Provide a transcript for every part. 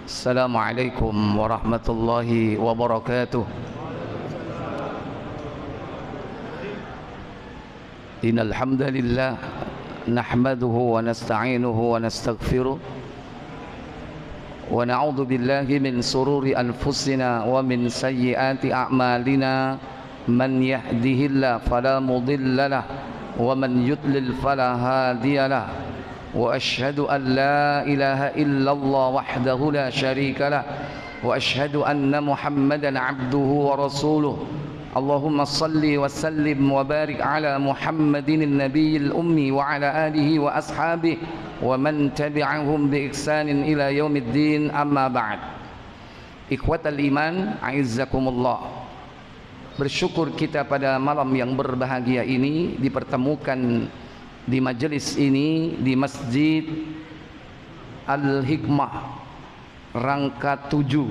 Assalamualaikum warahmatullahi wabarakatuh. Innal hamdalillah nahmaduhu wa nasta'inuhu wa nastaghfiruh wa na'udzu billahi min sururi anfusina wa min sayyiati a'malina. Man yahdihillahu fala mudilla lahu wa man yudlil fala hadiya lahu. وأشهد أن لا إله إلا الله وحده لا شريك له وأشهد أن محمدا عبده ورسوله. اللهم صل وسلم وبارك على محمد النبي الأمي وعلى آله وأصحابه ومن تبعهم بإحسان إلى يوم الدين. أما بعد. Ikhwatal iman, a'izzakumullah. Bersyukur kita pada malam yang berbahagia ini dipertemukan di majelis ini di Masjid Al-Hikmah Rangka 7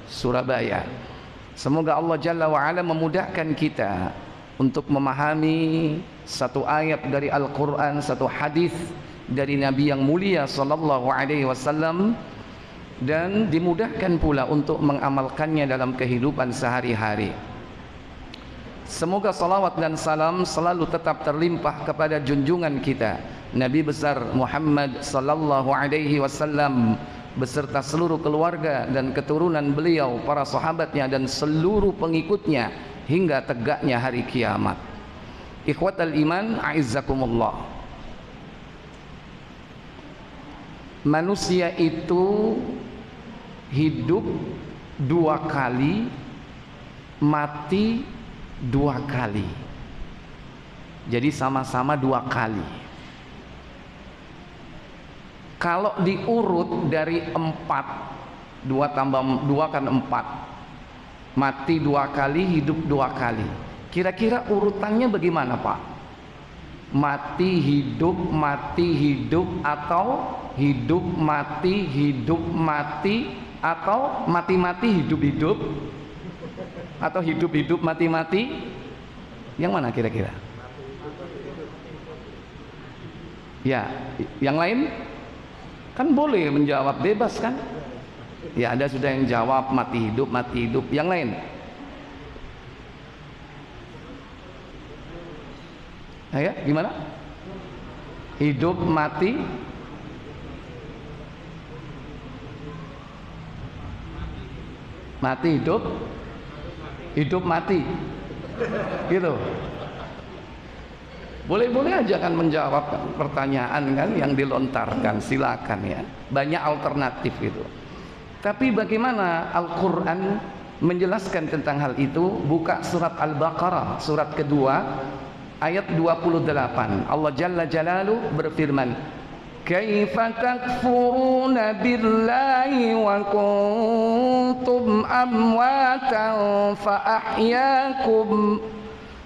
Surabaya. Semoga Allah Jalla wa'ala memudahkan kita untuk memahami satu ayat dari Al-Quran, satu hadis dari Nabi yang mulia sallallahu alaihi wasallam, dan dimudahkan pula untuk mengamalkannya dalam kehidupan sehari-hari. Semoga salawat dan salam selalu tetap terlimpah kepada junjungan kita Nabi besar Muhammad sallallahu alaihi wasallam beserta seluruh keluarga dan keturunan beliau, para sahabatnya dan seluruh pengikutnya hingga tegaknya hari kiamat. Ikhwatal iman, a'izzakumullah. Manusia itu hidup dua kali, mati dua kali. Jadi sama-sama dua kali. Kalau diurut dari 4, 2 tambah 2 kan 4, mati dua kali, hidup dua kali. Kira-kira urutannya bagaimana Pak? Mati hidup atau hidup mati atau mati hidup atau hidup mati? Yang mana kira-kira? Ya, yang lain kan boleh menjawab bebas kan? Ya, ada sudah yang jawab mati hidup. Yang lain? Ya, gimana? Hidup mati hidup mati gitu. Boleh-boleh aja kan menjawab pertanyaan kan yang dilontarkan, silakan ya, banyak alternatif gitu. Tapi bagaimana Al-Quran menjelaskan tentang hal itu? Buka surat Al-Baqarah surat kedua ayat 28. Allah Jalla Jalaluhu berfirman, kaifa takfuruna billahi wa kuntum amwatan fa ahyakum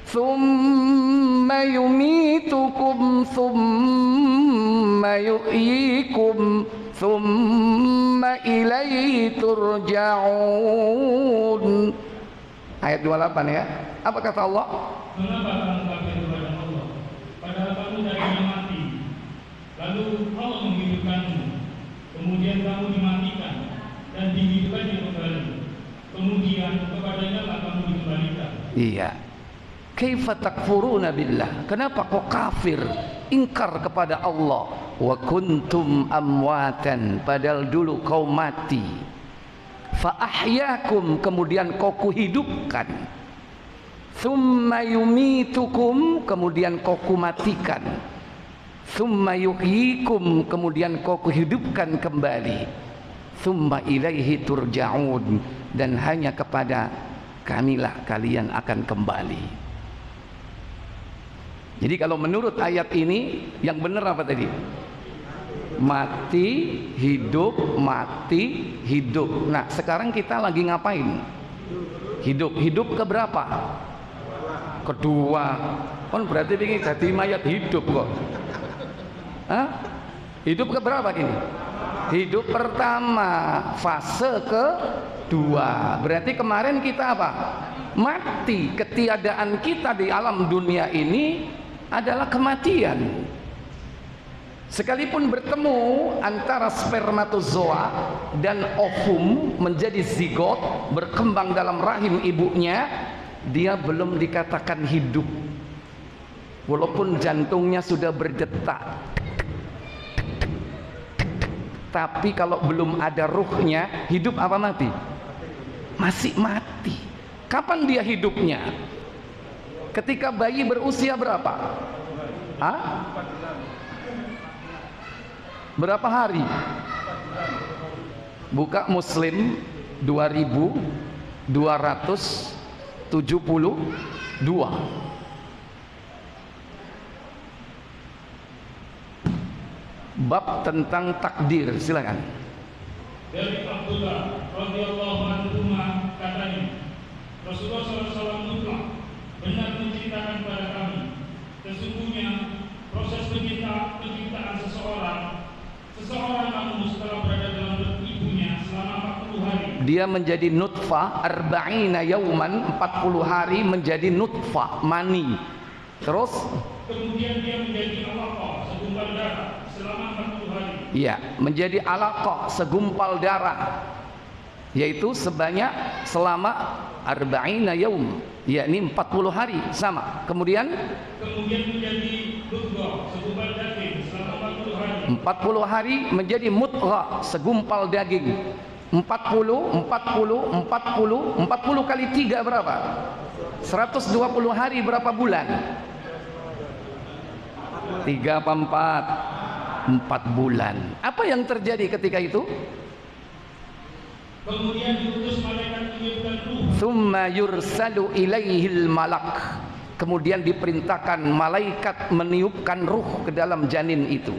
thumma yumitukum thumma yuhyikum thumma ilaihi turja'un. Ayat 28 ya. Apa kata Allah? Mengapa kamu kafir kepada Allah padahal kamu tadinya mati, lalu Allah menghidupkanmu, kemudian kamu dimatikan dan dihidupkannya kembali, kemudian kepadanya lah kamu dikembalikan. Iya. Kaifa takfuruna billah? Kenapa kau kafir, ingkar kepada Allah? Wa kuntum amwatan, padahal dulu kau mati. Fa ahyakum, kemudian kau kuhidupkan. Thumma yumitukum, kemudian kau kumatikan. Thumma yuhyikum, kemudian kau kuhidupkan kembali. Thumma ilaihi turja'un, dan hanya kepada kamilah kalian akan kembali. Jadi kalau menurut ayat ini yang benar apa tadi? Mati hidup. Nah sekarang kita lagi ngapain? Hidup keberapa? Kedua. Kan berarti ini jadi mayat hidup kok. Hah? Hidup keberapa ini? Hidup pertama, fase kedua. Berarti kemarin kita apa? Mati. Ketiadaan kita di alam dunia ini adalah kematian. Sekalipun bertemu antara spermatozoa dan ovum menjadi zigot, berkembang dalam rahim ibunya, dia belum dikatakan hidup. Walaupun jantungnya sudah berdetak, tapi kalau belum ada ruhnya, hidup apa mati? Masih mati. Kapan dia hidupnya? Ketika bayi berusia berapa? Hah? Berapa hari? Buka Muslim 2272. Bab tentang takdir, silakan. Dari Abdullah radhiyallahu anhu katanya, Rasulullah SAW mutlak benar menceritakan pada kami, sesungguhnya proses penciptaan seseorang namun setelah berada dalam perut ibunya selama 40 hari, dia menjadi nutfah arba'ina yauman, 40 hari menjadi nutfah, mani. Terus kemudian dia menjadi alaqah, segumpal darah selama 40 hari. Iya, menjadi alaqah, segumpal darah, yaitu sebanyak selama arba'ina yaum, yakni 40 hari sama. Kemudian menjadi mudghah, segumpal daging selama 40 hari. 40 hari menjadi mudghah, segumpal daging. 40 kali 3 berapa? 120 hari berapa bulan? 3 apa 4? 4 bulan. Apa yang terjadi ketika itu? Kemudian diutus malaikat mengirimkan ruh. Tsumma yursalu ilaihil malak. Kemudian diperintahkan malaikat meniupkan ruh ke dalam janin itu.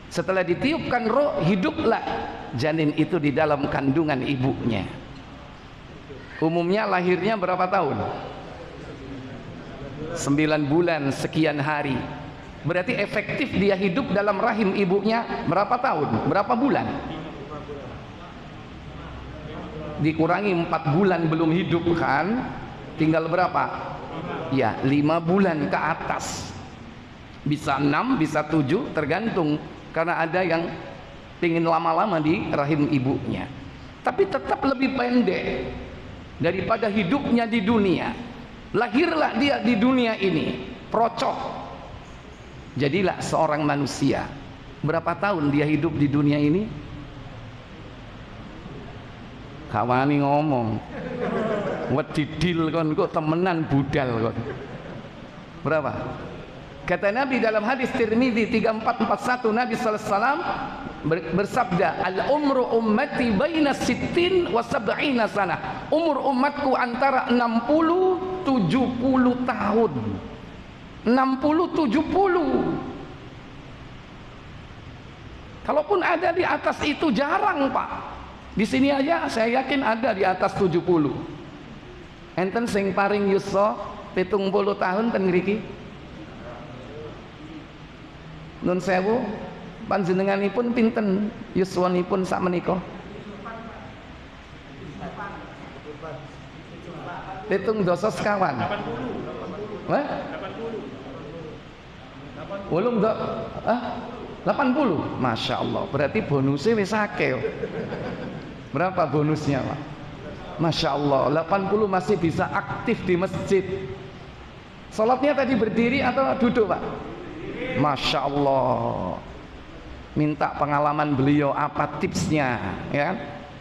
Setelah ditiupkan ruh, hiduplah janin itu di dalam kandungan ibunya. Umumnya lahirnya berapa tahun? 9 bulan sekian hari. Berarti efektif dia hidup dalam rahim ibunya berapa tahun? Berapa bulan? Dikurangi 4 bulan belum hidup kan? Tinggal berapa? Ya, 5 bulan ke atas. Bisa 6, bisa 7, tergantung. Karena ada yang ingin lama-lama di rahim ibunya. Tapi tetap lebih pendek daripada hidupnya di dunia. Lahirlah dia di dunia ini, procok, jadilah seorang manusia. Berapa tahun dia hidup di dunia ini? Kawani ngomong, wedidil kon kok temenan budal kon. Berapa? Kata Nabi dalam hadis Tirmidzi 3441, Nabi sallallahu alaihi wasallam bersabda, al-umru ummati baina 60 wa 70 sana. Umur umatku antara 60 70 tahun. 60 70. Kalaupun ada di atas itu jarang, Pak. Di sini aja saya yakin ada di atas 70. Enten sing paring yuswa 70 tahun ten ngriki. Nun sewu panjenenganipun pinten yuswanipun sak menika? 70 sekawan. 80. Hah? 80. 80. Masya Allah. Berarti bonusnya wis akeh. Berapa bonusnya, Pak? Masya Allah. 80 masih bisa aktif di masjid. Salatnya tadi berdiri atau duduk, Pak? Masya Allah. Minta pengalaman beliau, apa tipsnya, ya?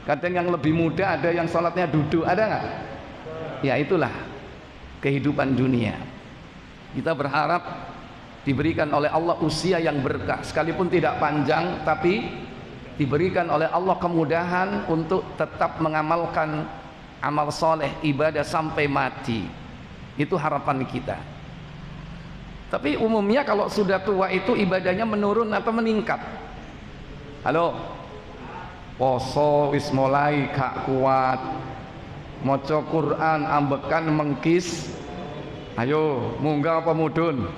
Kadang yang lebih muda ada yang sholatnya duduk, ada nggak? Ya itulah kehidupan dunia. Kita berharap diberikan oleh Allah usia yang berkah, sekalipun tidak panjang, tapi diberikan oleh Allah kemudahan untuk tetap mengamalkan amal soleh, ibadah sampai mati. Itu harapan kita. Tapi umumnya kalau sudah tua itu ibadahnya menurun atau meningkat? Halo? Poso wis mulai gak kuat, maca Quran ambekan mengkis. Ayo, munggah apa mudun?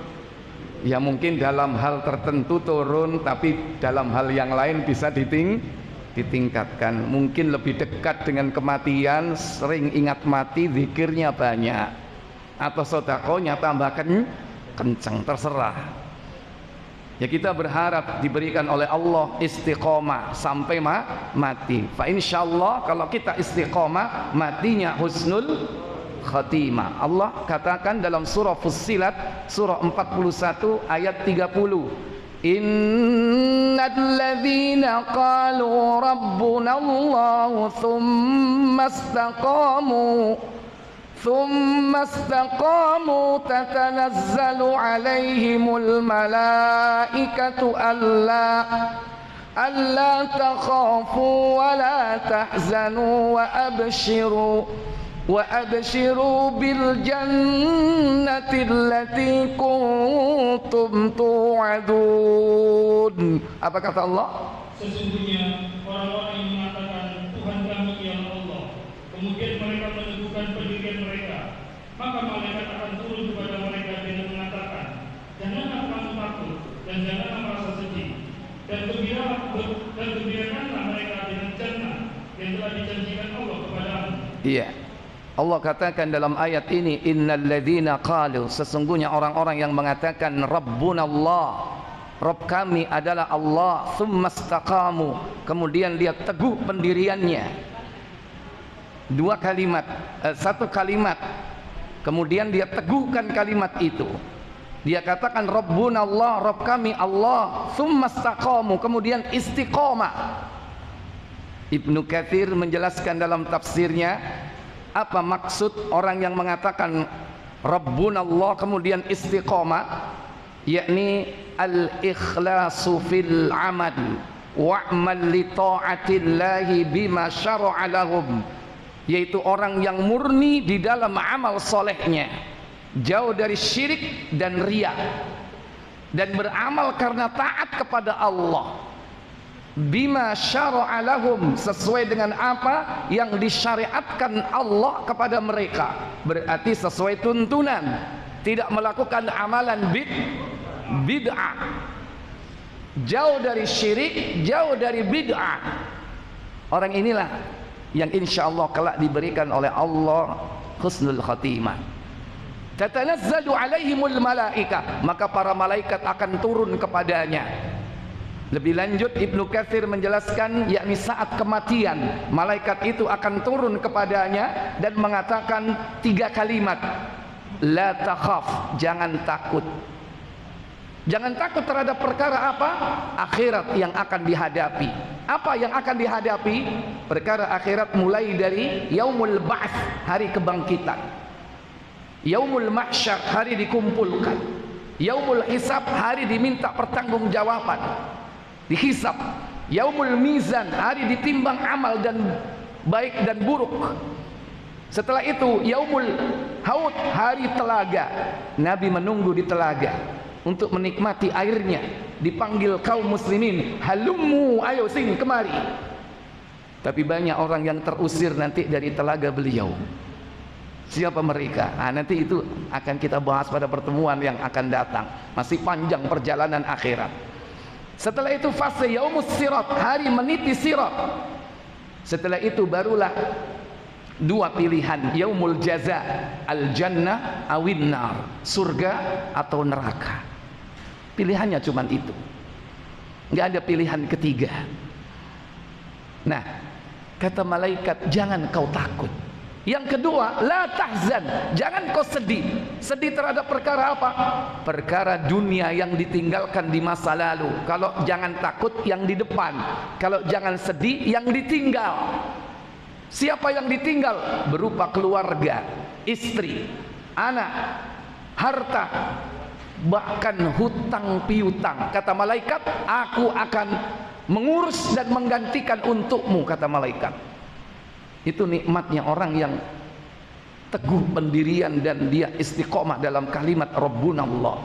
Ya mungkin dalam hal tertentu turun, tapi dalam hal yang lain bisa ditingkatkan. Mungkin lebih dekat dengan kematian, sering ingat mati, zikirnya banyak, atau sedekahnya tambahkan kencang, terserah. Ya kita berharap diberikan oleh Allah istiqomah sampai mati. Fa insyaallah kalau kita istiqomah matinya husnul khatimah. Allah katakan dalam surah Fussilat surah 41 ayat 30. Innal ladzina qalu rabbuna Allah ثم استقاموا تتنزل عليهم الملائكة ألا تخافوا ولا تحزنوا وأبشروا بالجنة التي كنتم توعدون. Apa kata Allah? Sesungguhnya orang-orang yang mengatakan Tuhan kami ialah Allah, kemudian mereka meneguhkan pendirian mereka, maka malaikat akan turun kepada mereka dengan mengatakan, janganlah kamu takut dan janganlah merasa sedih, dan gembirakanlah mereka dengan jannah yang telah dijanjikan Allah kepadamu. Iya. Allah katakan dalam ayat ini, innal ladzina qalu, sesungguhnya orang-orang yang mengatakan Rabbuna Allah, Rabb kami adalah Allah, tsumma istaqamu, kemudian dia teguh pendiriannya. Satu kalimat, kemudian dia teguhkan kalimat itu. Dia katakan Rabbuna Allah, Rabb kami Allah, tsumma istaqamu, kemudian istiqomah. Ibnu Katsir menjelaskan dalam tafsirnya apa maksud orang yang mengatakan Rabbuna Allah kemudian istiqomah, yakni al-ikhlasu fil amal wa'mal li ta'atillahi bima syara'a lahum, yaitu orang yang murni di dalam amal solehnya, jauh dari syirik dan riya, dan beramal karena taat kepada Allah, bima syara'a lahum, sesuai dengan apa yang disyariatkan Allah kepada mereka, berarti sesuai tuntunan, tidak melakukan amalan bid'ah, jauh dari syirik, jauh dari bid'ah. Orang inilah yang insya Allah kelak diberikan oleh Allah husnul khatimah. Tatanazzalu alaihimul malaika, maka para malaikat akan turun kepadanya. Lebih lanjut Ibnu Katsir menjelaskan, yakni saat kematian malaikat itu akan turun kepadanya dan mengatakan 3 kalimat. La takhaf, jangan takut. Jangan takut terhadap perkara apa? Akhirat yang akan dihadapi. Apa yang akan dihadapi? Perkara akhirat mulai dari yaumul ba'ts, hari kebangkitan, yaumul mahsyar, hari dikumpulkan, yaumul hisab, hari diminta pertanggungjawaban, dihisab, yaumul mizan, hari ditimbang amal dan baik dan buruk. Setelah itu yaumul haud, hari telaga, Nabi menunggu di telaga untuk menikmati airnya, dipanggil kaum muslimin, halummu, ayo sini kemari. Tapi banyak orang yang terusir nanti dari telaga beliau. Siapa mereka? Nanti itu akan kita bahas pada pertemuan yang akan datang. Masih panjang perjalanan akhirat. Setelah itu fase yaumus sirat, hari meniti sirat. Setelah itu barulah 2 pilihan, yaumul jaza, al jannah awin nar, surga atau neraka. Pilihannya cuma itu, nggak ada pilihan ketiga. Nah, kata malaikat, jangan kau takut. Yang kedua, la tahzan, jangan kau sedih. Sedih terhadap perkara apa? Perkara dunia yang ditinggalkan di masa lalu. Kalau jangan takut yang di depan, kalau jangan sedih yang ditinggal. Siapa yang ditinggal? Berupa keluarga, istri, anak, harta, bahkan hutang piutang. Kata malaikat, aku akan mengurus dan menggantikan untukmu, kata malaikat. Itu nikmatnya orang yang teguh pendirian dan dia istiqomah dalam kalimat Rabbuna Allah.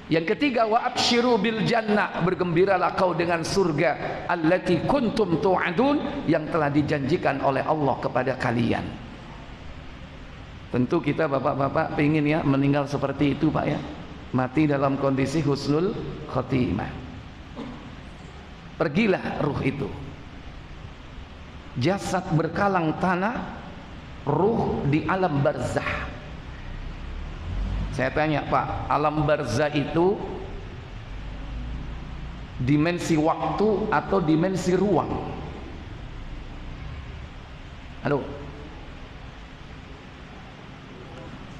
Yang ketiga, wa absyiru bil jannah, bergembiralah kau dengan surga allati kuntum tu'adun, yang telah dijanjikan oleh Allah kepada kalian. Tentu kita bapak-bapak pengen ya meninggal seperti itu Pak ya, mati dalam kondisi husnul khotimah. Pergilah ruh itu, jasad berkalang tanah, ruh di alam barzah. Saya tanya Pak, alam barzah itu dimensi waktu atau dimensi ruang? Halo.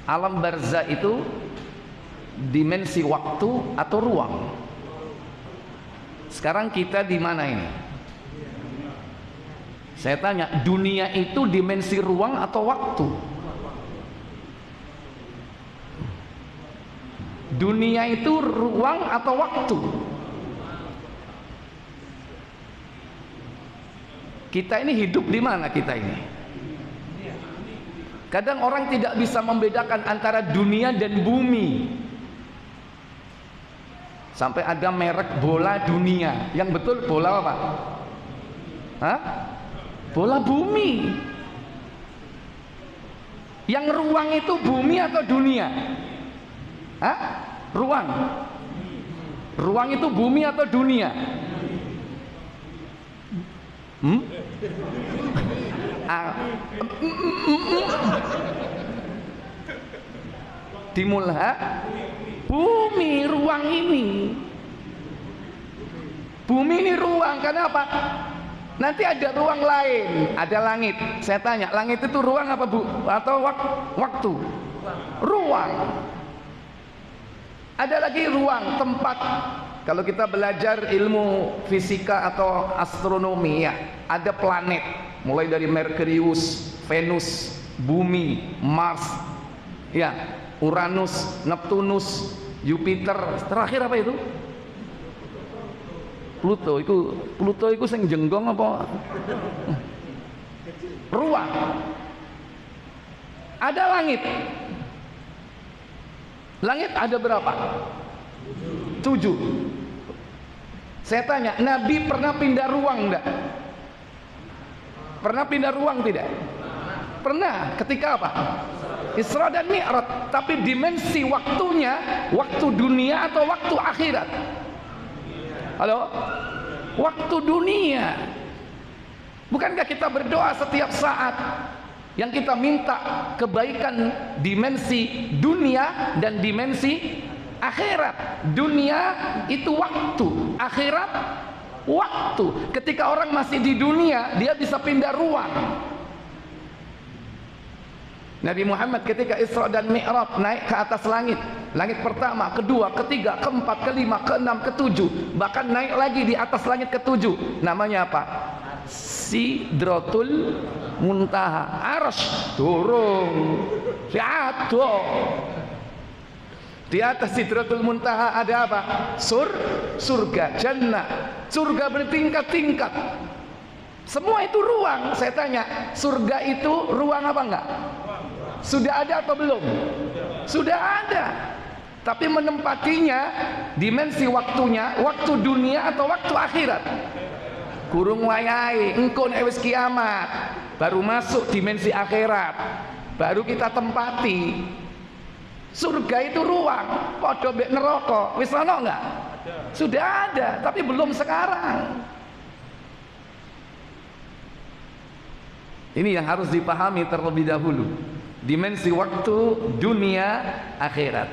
Alam barzah itu dimensi waktu atau ruang? Sekarang kita di mana ini? Saya tanya, dunia itu dimensi ruang atau waktu? Dunia itu ruang atau waktu? Kita ini hidup di mana kita ini? Kadang orang tidak bisa membedakan antara dunia dan bumi. Sampai ada merek bola dunia. Yang betul bola apa? Hah? Bola bumi. Yang ruang itu bumi atau dunia? Hah? Ruang. Ruang itu bumi atau dunia? Dimulha bumi, ruang ini. Bumi ini ruang, karena apa? Nanti ada ruang lain, ada langit. Saya tanya, langit itu ruang apa bu? Atau waktu? Ruang. Ada lagi ruang, tempat. Kalau kita belajar ilmu fisika atau astronomi ya, ada planet, mulai dari Merkurius, Venus, Bumi, Mars, ya, Uranus, Neptunus, Jupiter, terakhir apa itu? Pluto. Pluto itu sing jenggong apa? Ruang. Ada langit. Langit ada berapa? 7. Saya tanya, Nabi pernah pindah ruang enggak? Pernah pindah ruang tidak? Pernah. Ketika apa? Isra dan Mi'raj. Tapi dimensi waktunya, waktu dunia atau waktu akhirat? Halo? Waktu dunia. Bukankah kita berdoa setiap saat yang kita minta kebaikan dimensi dunia dan dimensi akhirat? Dunia itu waktu, akhirat waktu. Ketika orang masih di dunia, dia bisa pindah ruang. Nabi Muhammad ketika Isra dan Mi'raj naik ke atas langit, langit pertama, kedua, ketiga, keempat, kelima, keenam, ketujuh, bahkan naik lagi di atas langit ketujuh. Namanya apa? Sidratul Muntaha. Arsy turun, jatuh. Di atas Sidratul Muntaha ada apa? Surga, jannah. Surga bertingkat-tingkat. Semua itu ruang. Saya tanya, surga itu ruang apa enggak? Sudah ada atau belum? Sudah ada. Tapi menempatinya dimensi waktunya, waktu dunia atau waktu akhirat? Kurung wayai, engko nek wis kiamat baru masuk dimensi akhirat, baru kita tempati. Surga itu ruang, padha mbek neraka. Wis ana enggak? Sudah ada, tapi belum sekarang. Ini yang harus dipahami terlebih dahulu. Dimensi waktu, dunia, akhirat.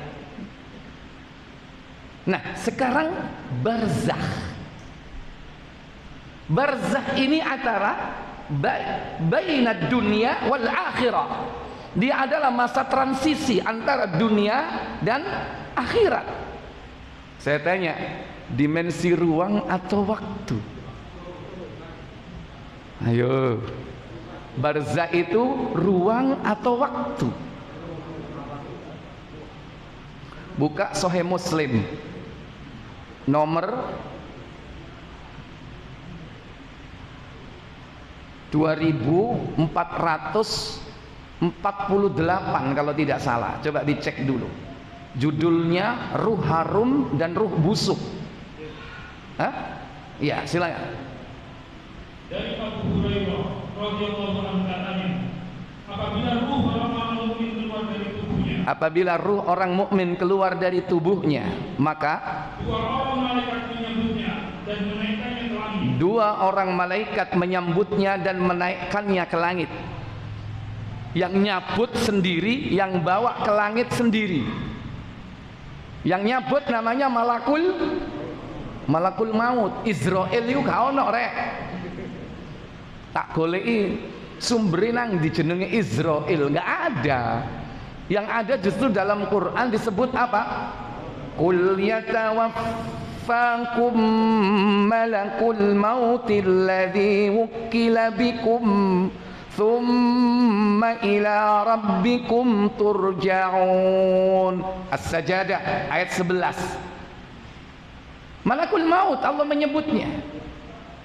Nah, sekarang barzakh. Barzakh ini antara bainad dunia wal akhirah. Dia adalah masa transisi antara dunia dan akhirat. Saya tanya, dimensi ruang atau waktu? Ayo. Barzakh itu ruang atau waktu? Buka Sahih Muslim nomor 2448 kalau tidak salah. Coba dicek dulu. Judulnya Ruh Harum dan Ruh Busuk. Hah? Iya, silakan. Dari Abu Hurairah radhiyallahu anhu katanya, apabila ruh orang mukmin keluar dari tubuhnya, maka dua orang malaikat menyambutnya dan menaikkannya ke langit. Yang nyabut sendiri, yang bawa ke langit sendiri. Yang nyabut namanya malakul malakul maut. Israil iku gak ono rek. Tak goleki sumbere nang dijenenge Israil, enggak ada. Yang ada justru dalam Quran disebut apa? Qul yatawaffakum malakul mautil ladzi wukkila bikum thumma ila rabbikum turja'un. As-Sajdah ayat 11. Malakul maut Allah menyebutnya,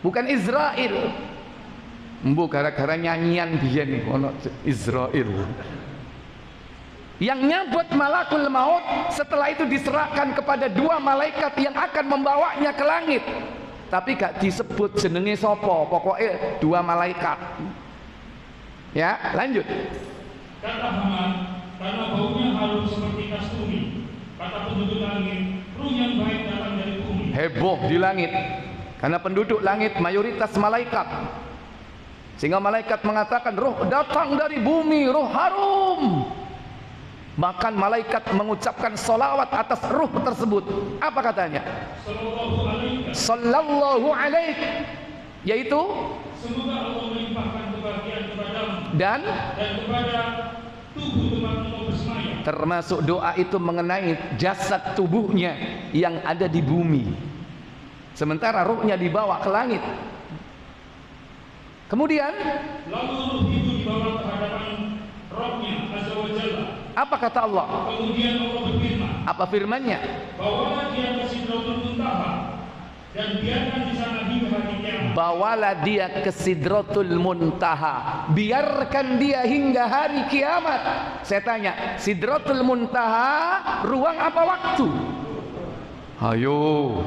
bukan Israel. Mbu gara-gara nyanyian biyen ono Israel. Yang nyabut malakul maut setelah itu diserahkan kepada dua malaikat yang akan membawanya ke langit. Tapi gak disebut jenenge sopo, pokoknya dua malaikat. Ya, lanjut. Kata Haman, karena baunya harum seperti kasturi. Kata penduduk langit, ruh yang baik datang dari bumi. Heboh di langit, karena penduduk langit mayoritas malaikat. Sehingga malaikat mengatakan, roh datang dari bumi, roh harum. Bahkan malaikat mengucapkan solawat atas ruh tersebut. Apa katanya? Sallallahu alaihi, yaitu semoga Allah melimpahkan kebahagiaan kepadamu dan kepada tubuh tempat engkau bersemayam. Termasuk doa itu mengenai jasad tubuhnya yang ada di bumi, sementara ruhnya dibawa ke langit. Kemudian lalu ruh itu dibawa ke hadapan Rabbnya Azza wa Jalla. apa kata Allah? Kemudian Allah berfirman, Apa firman-Nya? bawalah dia ke Sidratul Muntaha dan biarkan di sana hingga hari kiamat. Bawalah dia ke Sidratul Muntaha, biarkan dia hingga hari kiamat. Saya tanya, Sidratul Muntaha ruang apa waktu? Ayo,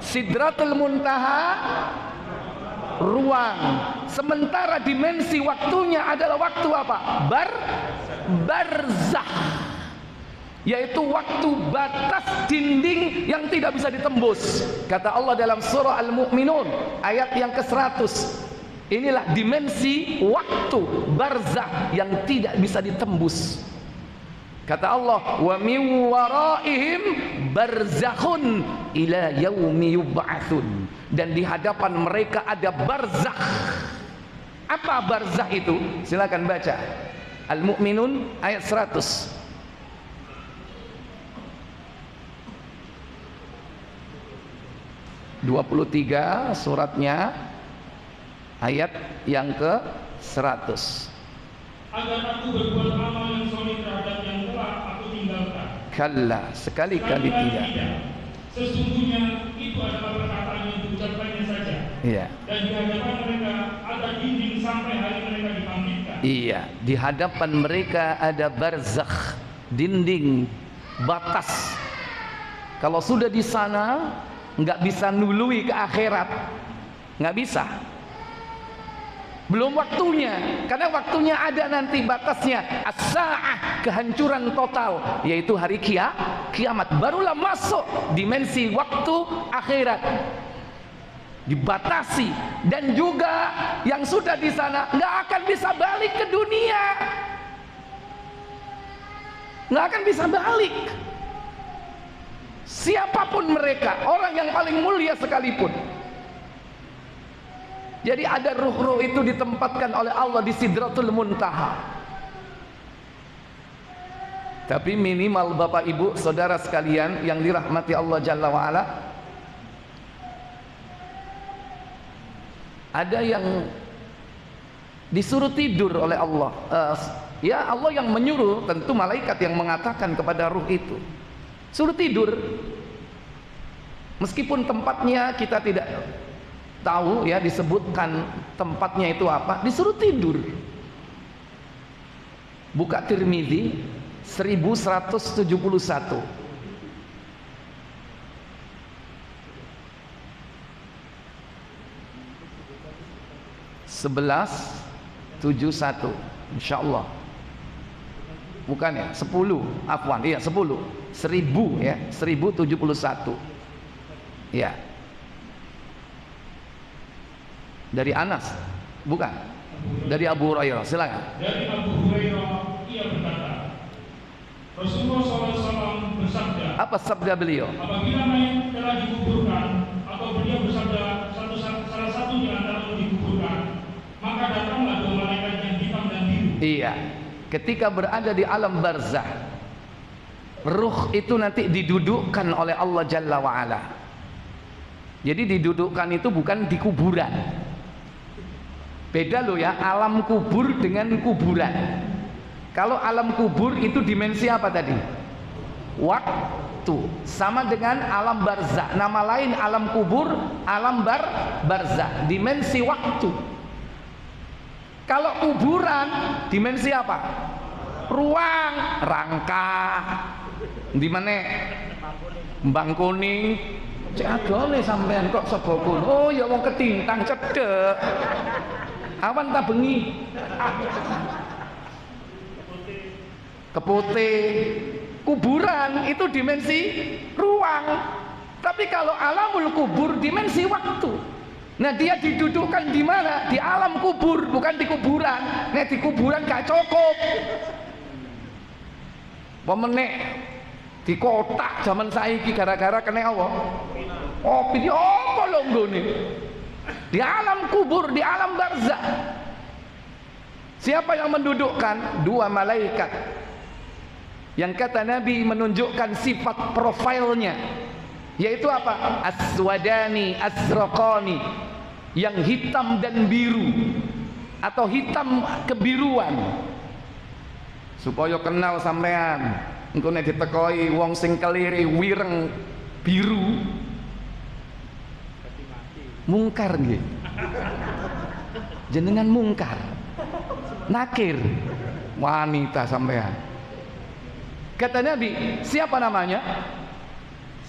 Sidratul Muntaha ruang, sementara dimensi waktunya adalah waktu apa? Barzah, yaitu waktu batas dinding yang tidak bisa ditembus. Kata Allah dalam surah Al-Mu'minun ayat yang ke-100, inilah dimensi waktu barzah yang tidak bisa ditembus. Kata Allah, wa min waraihim barzakhun ila yaumi yub'atsun, dan di hadapan mereka ada barzakh. Apa barzakh itu? Silakan baca Al-Mu'minun ayat 100. (23) suratnya ayat yang ke-100. Agar aku berbuat amal yang soleh terhadap yang telah aku tinggalkan. Kalla, sekali-kali tidak. Sesungguhnya itu adalah perkataan yang diucapkannya saja. Iya. Dan di hadapan mereka ada dinding sampai hari mereka dibangkitkan. Iya, di hadapan mereka ada barzakh, dinding, batas. Kalau sudah di sana nggak bisa nului ke akhirat, nggak bisa. Belum waktunya, karena waktunya ada nanti batasnya, as-sa'ah, kehancuran total, yaitu hari kiamat. Barulah masuk dimensi waktu akhirat, dibatasi. Dan juga yang sudah di sana nggak akan bisa balik ke dunia, nggak akan bisa balik. Siapapun mereka, orang yang paling mulia sekalipun. Jadi ada ruh-ruh itu ditempatkan oleh Allah di Sidratul Muntaha. Tapi minimal Bapak Ibu Saudara sekalian yang dirahmati Allah Jalla wa'ala, ada yang disuruh tidur oleh Allah. Ya Allah yang menyuruh, tentu malaikat yang mengatakan kepada ruh itu, suruh tidur. Meskipun tempatnya kita tidak tahu, ya, disebutkan tempatnya itu apa, disuruh tidur. Buka Tirmidzi 1171. Insyaallah. Bukan ya, 10, afwan, iya 10. 1000 ya, 1071. Ya. Dari Anas, bukan? Dari Abu Hurairah, silakan. Dari Abu Hurairah, ia berkata, Rasulullah SAW bersabda. Apa sabda beliau? Apabila mayat telah dikuburkan, Iya, ketika berada di alam barzah, ruh itu nanti didudukkan oleh Allah Jalla wa'ala. Jadi didudukkan itu bukan di kuburan. Beda loh ya, alam kubur dengan kuburan. Kalau alam kubur itu dimensi apa tadi? Waktu. Sama dengan alam barzah. Nama lain alam kubur, alam barzah, dimensi waktu. Kalau kuburan dimensi apa? Ruang, rangka. Di mana? Mbang kuning. Cek adone sampean kok sego kuning. Oh ya wong ketintang cedek. Awan tak bengi. Keputih. Kuburan itu dimensi ruang. Tapi kalau alamul kubur dimensi waktu. Nah dia didudukkan di mana? Di alam kubur, bukan di kuburan. Nah di kuburan gak cukup. Pemenek di kotak zaman saiki gara-gara kena apa? Oh pilih apa lo nggone? Di alam kubur, di alam barzah. Siapa yang mendudukkan? Dua malaikat. Yang kata Nabi menunjukkan sifat profilnya, yaitu apa? Aswadani azraqani, yang hitam dan biru atau hitam kebiruan. Supaya kenal sampean, engko nek ditekoi wong sing keliri wireng biru mungkar nggih. Jenengan mungkar. Nakir. Wanita sampean. Kata Nabi, siapa namanya?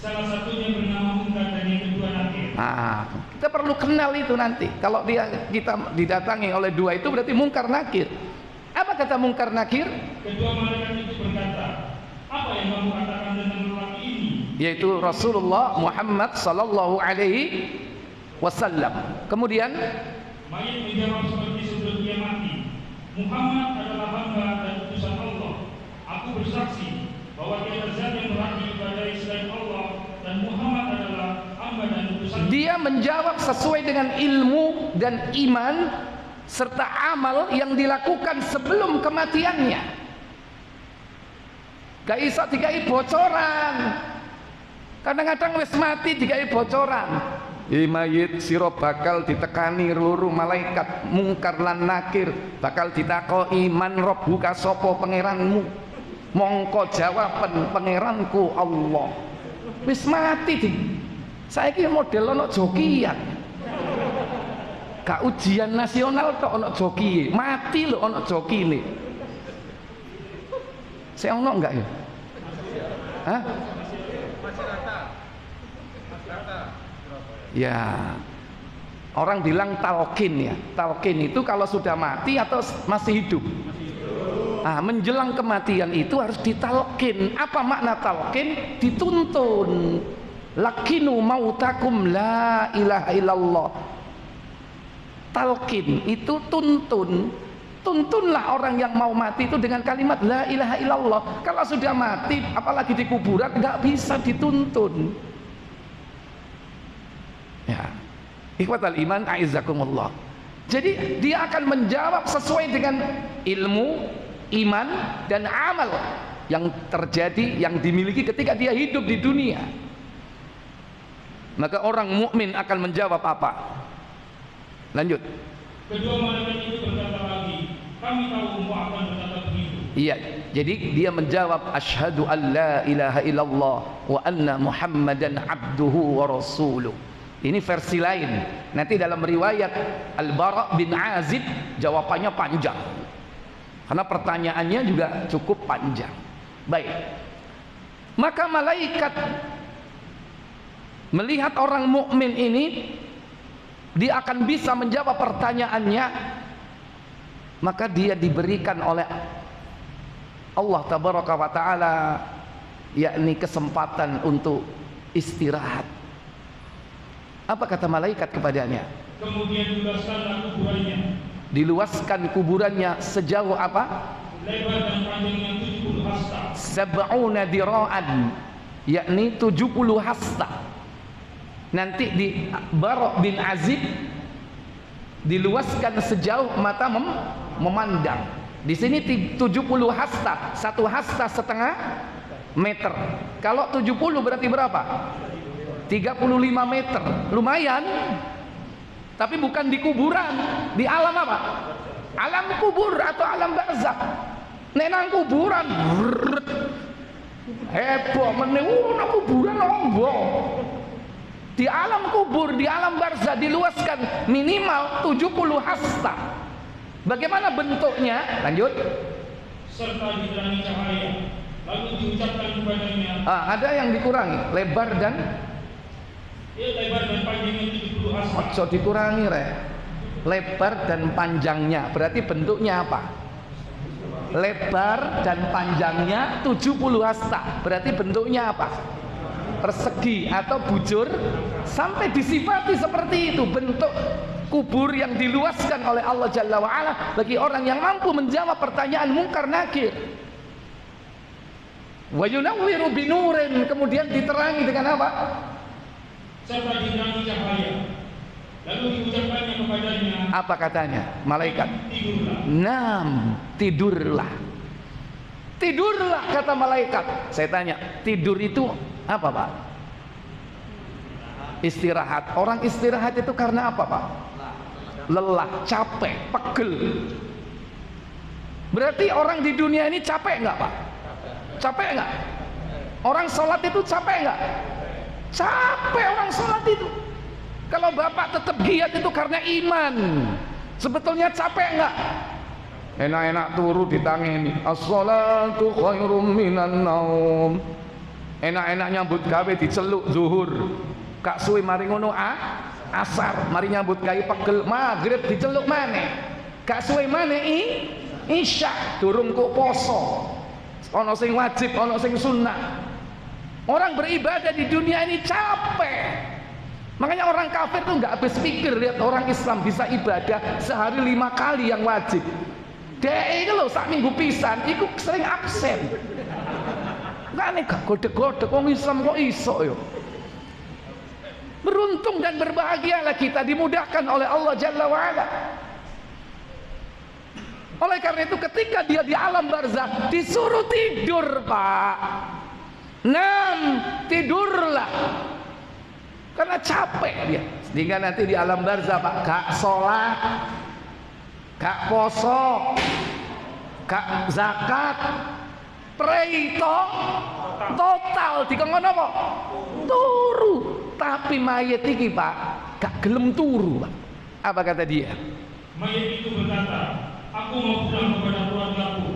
Salah satunya bernama Munkar dan yang kedua Nakir. Nah, kita perlu kenal itu nanti. Kalau kita didatangi oleh dua itu berarti Munkar Nakir. Apa kata Munkar Nakir? Kedua malaikat itu berkata, apa yang kamu katakan tentang lelaki ini? Yaitu Rasulullah Muhammad sallallahu alaihi wasallam. Kemudian mayit menjawab seperti sebelum dia mati, Muhammad adalah hamba dan utusan Allah. Aku bersaksi bahwa tiada zat yang berhak diibadahi selain Allah dan Muhammad adalah hamba dan utusan. Dia menjawab sesuai dengan ilmu dan iman serta amal yang dilakukan sebelum kematiannya. Gak iso dikai bocoran. Kadang-kadang wis mati dikai bocoran. Mayit sira bakal ditekani loro malaikat Munkar lan Nakir, bakal ditakoki man rabbuka sapa pangeranmu. Mongko jawaban pangeranku Allah. Wis mati di. Saiki model ana jokian. Gak ujian nasional tok ana joki. Mati lho ana jokine. Sik ono enggak ya? Hah? Ya. Orang bilang talqin ya. Talqin itu kalau sudah mati atau masih hidup? Nah, menjelang kematian itu harus ditalqin. Apa makna talqin? Dituntun. Lakinu mautakum la ilaha illallah. Talqin itu tuntun. Tuntunlah orang yang mau mati itu dengan kalimat la ilaha illallah. Kalau sudah mati, apalagi di kuburan, nggak bisa dituntun. Ya, ikhwatal iman a'izzakumullah. Jadi dia akan menjawab sesuai dengan ilmu, iman dan amal yang terjadi, yang dimiliki ketika dia hidup di dunia. Maka orang mukmin akan menjawab apa? Lanjut. Kedua malaikat itu berkata lagi, kami tahu engkau akan berkata begitu. Iya, jadi dia menjawab asyhadu an la ilaha illallah wa anna muhammadan abduhu wa rasuluh. Ini versi lain. Nanti dalam riwayat Al-Bara' bin Azib jawabannya panjang. Karena pertanyaannya juga cukup panjang. Baik. Maka malaikat melihat orang mukmin ini, dia akan bisa menjawab pertanyaannya, maka dia diberikan oleh Allah tabaraka wa taala yakni kesempatan untuk istirahat. Apa kata malaikat kepadanya? Kemudian diluaskanlah kuburannya. Diluaskan kuburannya sejauh apa? Lebar dan panjangnya 70 hasta. Sab'una dira'an, yakni 70 hasta. Nanti di Bara' bin Azib diluaskan sejauh mata memandang. Di sini 70 hasta, 1 hasta setengah meter. Kalau 70 berarti berapa? 35 meter. Lumayan. Tapi bukan di kuburan, di alam apa? Alam kubur atau alam barzakh. Nek nang kuburan heboh meneh nang kuburan ombo. Di alam kubur, di alam barzakh diluaskan minimal 70 hasta. Bagaimana bentuknya? Lanjut. Serta diterangi cahaya, lalu diucapkan kepadanya. Ada yang dikurangi, lebar dan lebar dan panjangnya 70 hasta. ojo dikurangi lebar dan panjangnya, berarti bentuknya apa? Lebar dan panjangnya 70 hasta, berarti bentuknya apa? Persegi atau bujur, sampai disifati seperti itu bentuk kubur yang diluaskan oleh Allah Jalla wa'ala bagi orang yang mampu menjawab pertanyaan mungkar nakir. Wa yunawwiru binurin, kemudian diterangi dengan apa? Serta diterangi cahaya, lalu diucapkannya kepadanya. Apa katanya malaikat? Tidurlah. Tidurlah. Tidurlah kata malaikat. Saya tanya, tidur itu apa, Pak? Istirahat. Orang istirahat itu karena apa, Pak? Lelah, capek, pegel. Berarti orang di dunia ini capek nggak, Pak? Capek nggak? Orang sholat itu capek nggak? Capek orang sholat itu. Kalau Bapak tetap giat itu karena iman. Sebetulnya capek nggak? Enak-enak turu ditangeni. As-sholatu khairum minan naum. Enak-enak nyambut gawe diceluk zuhur. Kak suwe mari ngono asar, mari nyambut gawe pegel maghrib diceluk maneh. Kak suwe maneh isya durung kok poso. Ana sing wajib, ana sing sunnah. Orang beribadah di dunia ini capek. Makanya orang kafir tuh nggak habis pikir lihat orang Islam bisa ibadah sehari 5 kali yang wajib. Dek itu loh sak minggu pisan, iku sering absen. Nggak nih godek-godek orang Islam kok iso yo. Beruntung dan berbahagialah kita dimudahkan oleh Allah Jalla wa'ala. Oleh karena itu ketika dia di alam barzakh disuruh tidur, Pak. Tidurlah. Karena capek dia. Sehingga nanti di alam barzakh, Pak, gak sholat, gak poso, gak zakat, preito total dikongkon apa? Turu. Tapi mayat iki, Pak, gak gelem turu, Pak. Apa kata dia? Mayat itu berkata, aku mau pulang kepada keluargaku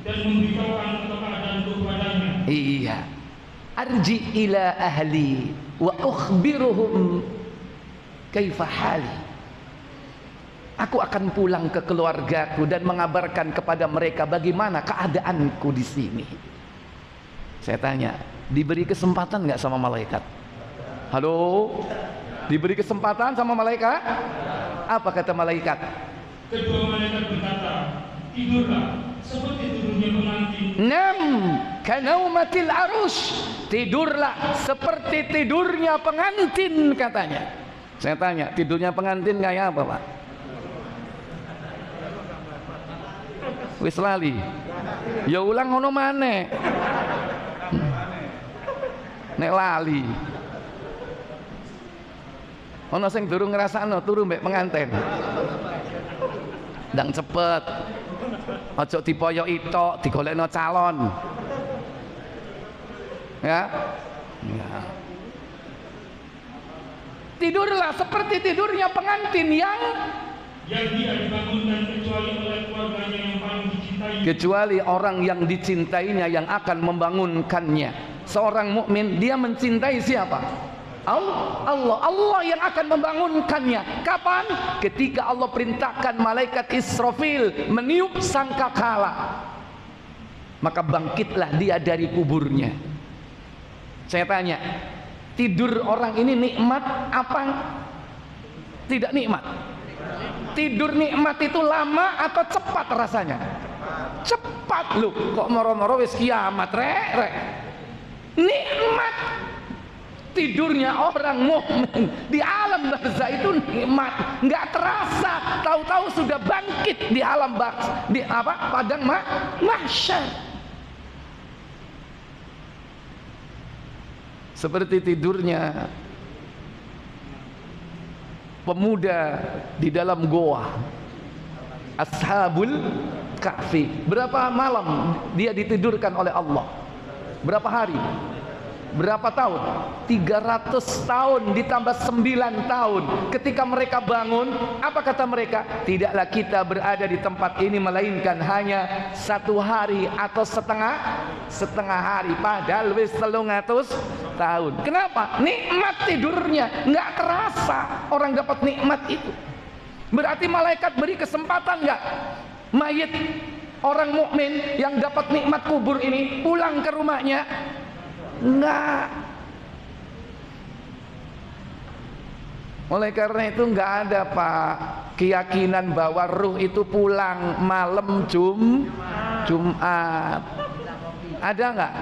dan memberitahukan keadaanku kepadanya. Iya. Arji ila ahli wa ukhbiruhum kaifa hali. Aku akan pulang ke keluargaku dan mengabarkan kepada mereka bagaimana keadaanku di sini. Saya tanya, diberi kesempatan nggak sama malaikat? Halo? Diberi kesempatan sama malaikat? Apa kata malaikat? Kedua malaikat berkata, tidurlah seperti tidurnya pengantin. Kanaumatil arus. Tidurlah seperti tidurnya pengantin katanya. Saya tanya, tidurnya pengantin kayak apa, Pak? Wis lali. Ya ulang ngono maneh. Nek lali. Ono sing durung ngrasakno turu mbek pengantin. Ndang cepet. Aja dipoyoki tok, digolekno calon. Ya. Tidurlah seperti tidurnya pengantin yang dia dibangunkan kecuali oleh keluarganya yang paling dicintai. Kecuali orang yang dicintainya yang akan membangunkannya. Seorang mukmin dia mencintai siapa? Allah yang akan membangunkannya. Kapan? Ketika Allah perintahkan malaikat Israfil meniup sangkakala, maka bangkitlah dia dari kuburnya. Saya tanya, tidur orang ini nikmat apa tidak nikmat? Tidur nikmat itu lama atau cepat rasanya? Cepat loh, kok moro-moro wis kiamat rek. Nikmat. tidurnya orang mukmin di alam barzah itu nikmat, nggak terasa, tahu-tahu sudah bangkit di alam barzah, di padang mahsyar. Seperti tidurnya pemuda di dalam goa, Ashabul Kahfi. Berapa malam dia ditidurkan oleh Allah? Berapa hari? Berapa tahun? 300 tahun ditambah 9 tahun. Ketika mereka bangun, apa kata mereka? Tidaklah kita berada di tempat ini melainkan hanya 1 hari atau setengah hari. Padahal wis 300 tahun. Kenapa? Nikmat tidurnya nggak terasa orang dapat nikmat itu. Berarti malaikat beri kesempatan nggak mayit orang mukmin yang dapat nikmat kubur ini pulang ke rumahnya? Enggak. Oleh karena itu enggak ada Pak keyakinan bahwa ruh itu pulang malam Jumat. Ada enggak?